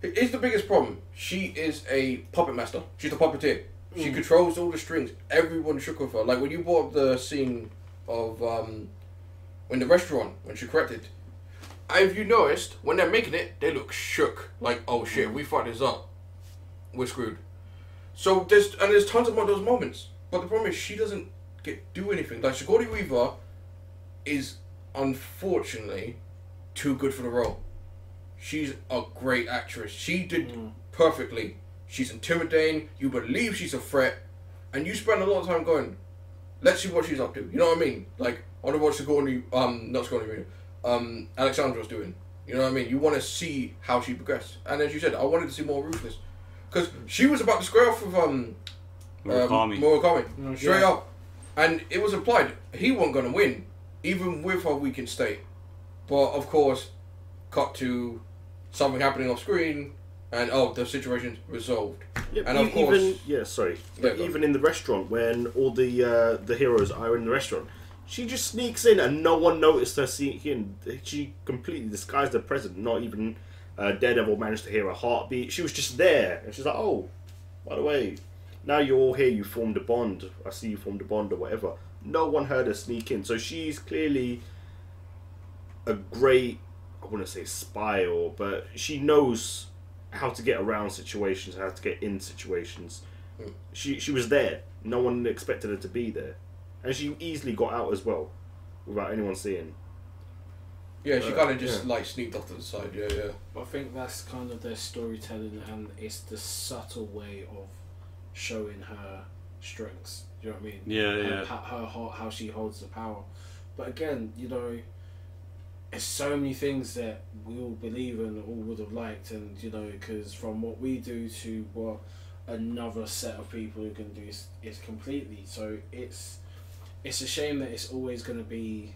Speaker 4: Here's the biggest problem. She is a puppet master. She's a puppeteer. She controls all the strings. Everyone shook with her. Like when you brought up the scene of in the restaurant when she corrected. If you noticed, when they're making it, they look shook. Like, oh shit, we fucked this up. We're screwed. So there's tons of those moments. But the problem is she doesn't do anything. Like Sigourney Weaver is unfortunately too good for the role. she's a great actress. She did perfectly. She's intimidating. You believe she's a threat, and you spend a lot of time going, let's see what she's up to. You know what I mean? Like, I want to watch not Sigourney Weaver, Alexandra's doing. You know what I mean? You want to see how she progressed. And as you said, I wanted to see more Ruthless. Because she was about to square off with Murakami. Straight up. And it was implied he wasn't going to win, even with her weakened state. But, of course, cut to something happening off screen, and the situation's resolved.
Speaker 3: Yeah,
Speaker 4: and of course...
Speaker 3: Even in the restaurant, when all the heroes are in the restaurant, she just sneaks in and no one noticed her sneaking in. She completely disguised her presence. Not even Daredevil managed to hear a heartbeat. She was just there. And she's like, oh, by the way, now you're all here, you formed a bond. I see you formed a bond or whatever. No one heard her sneak in. So she's clearly a great, I wouldn't say spy, but she knows how to get around situations, how to get in situations. She was there. No one expected her to be there. And she easily got out as well, without anyone seeing.
Speaker 4: Yeah, she kind of just like sneaked off to the side. Yeah.
Speaker 1: I think that's kind of their storytelling, and it's the subtle way of showing her strengths. Do you know what I mean?
Speaker 2: Yeah.
Speaker 1: How she holds the power. But again, you know, there's so many things that we all believe in, all would have liked, and you know, because from what we do to what another set of people who can do is completely. So it's a shame that it's always going to be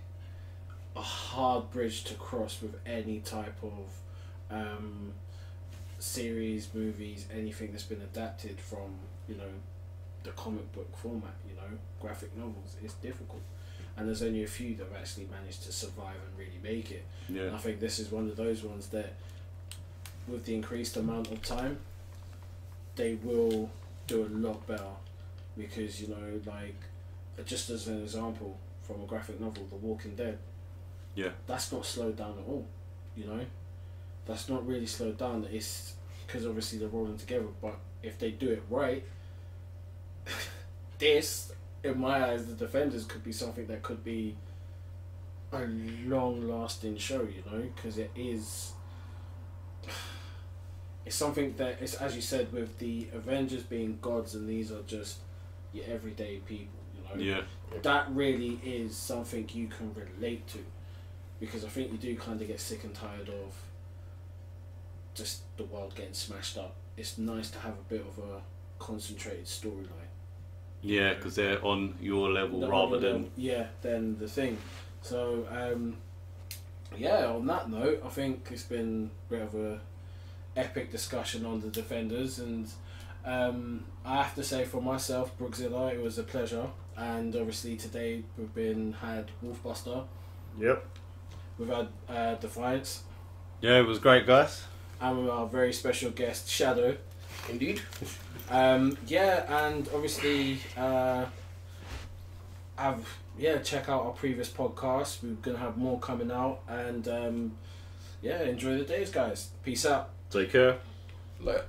Speaker 1: a hard bridge to cross with any type of series, movies, anything that's been adapted from, you know, the comic book format, you know, graphic novels. It's difficult. And there's only a few that have actually managed to survive and really make it.
Speaker 2: Yeah.
Speaker 1: And I think this is one of those ones that, with the increased amount of time, they will do a lot better. Because, you know, like, just as an example, from a graphic novel, The Walking Dead.
Speaker 2: Yeah.
Speaker 1: That's not slowed down at all, you know? That's not really slowed down. It's because obviously they're rolling together, but if they do it right, this, in my eyes, The Defenders could be something that could be a long-lasting show, you know? Because it's something that, it's, as you said, with the Avengers being gods and these are just your everyday people.
Speaker 2: Yeah.
Speaker 1: That really is something you can relate to, because I think you do kind of get sick and tired of just the world getting smashed up. It's nice to have a bit of a concentrated storyline.
Speaker 2: Yeah, because they're on your level rather than
Speaker 1: than the thing. So on that note, I think it's been a bit of a epic discussion on The Defenders, and I have to say for myself, Brookzilla, it was a pleasure. And obviously today we've had Wolfbuster.
Speaker 2: Yep.
Speaker 1: We've had Defiance.
Speaker 2: Yeah, it was great, guys.
Speaker 1: And with our very special guest, Shadow.
Speaker 4: Indeed.
Speaker 1: And obviously check out our previous podcast. We're gonna have more coming out, and enjoy the days, guys. Peace out.
Speaker 3: Take care.
Speaker 4: Later.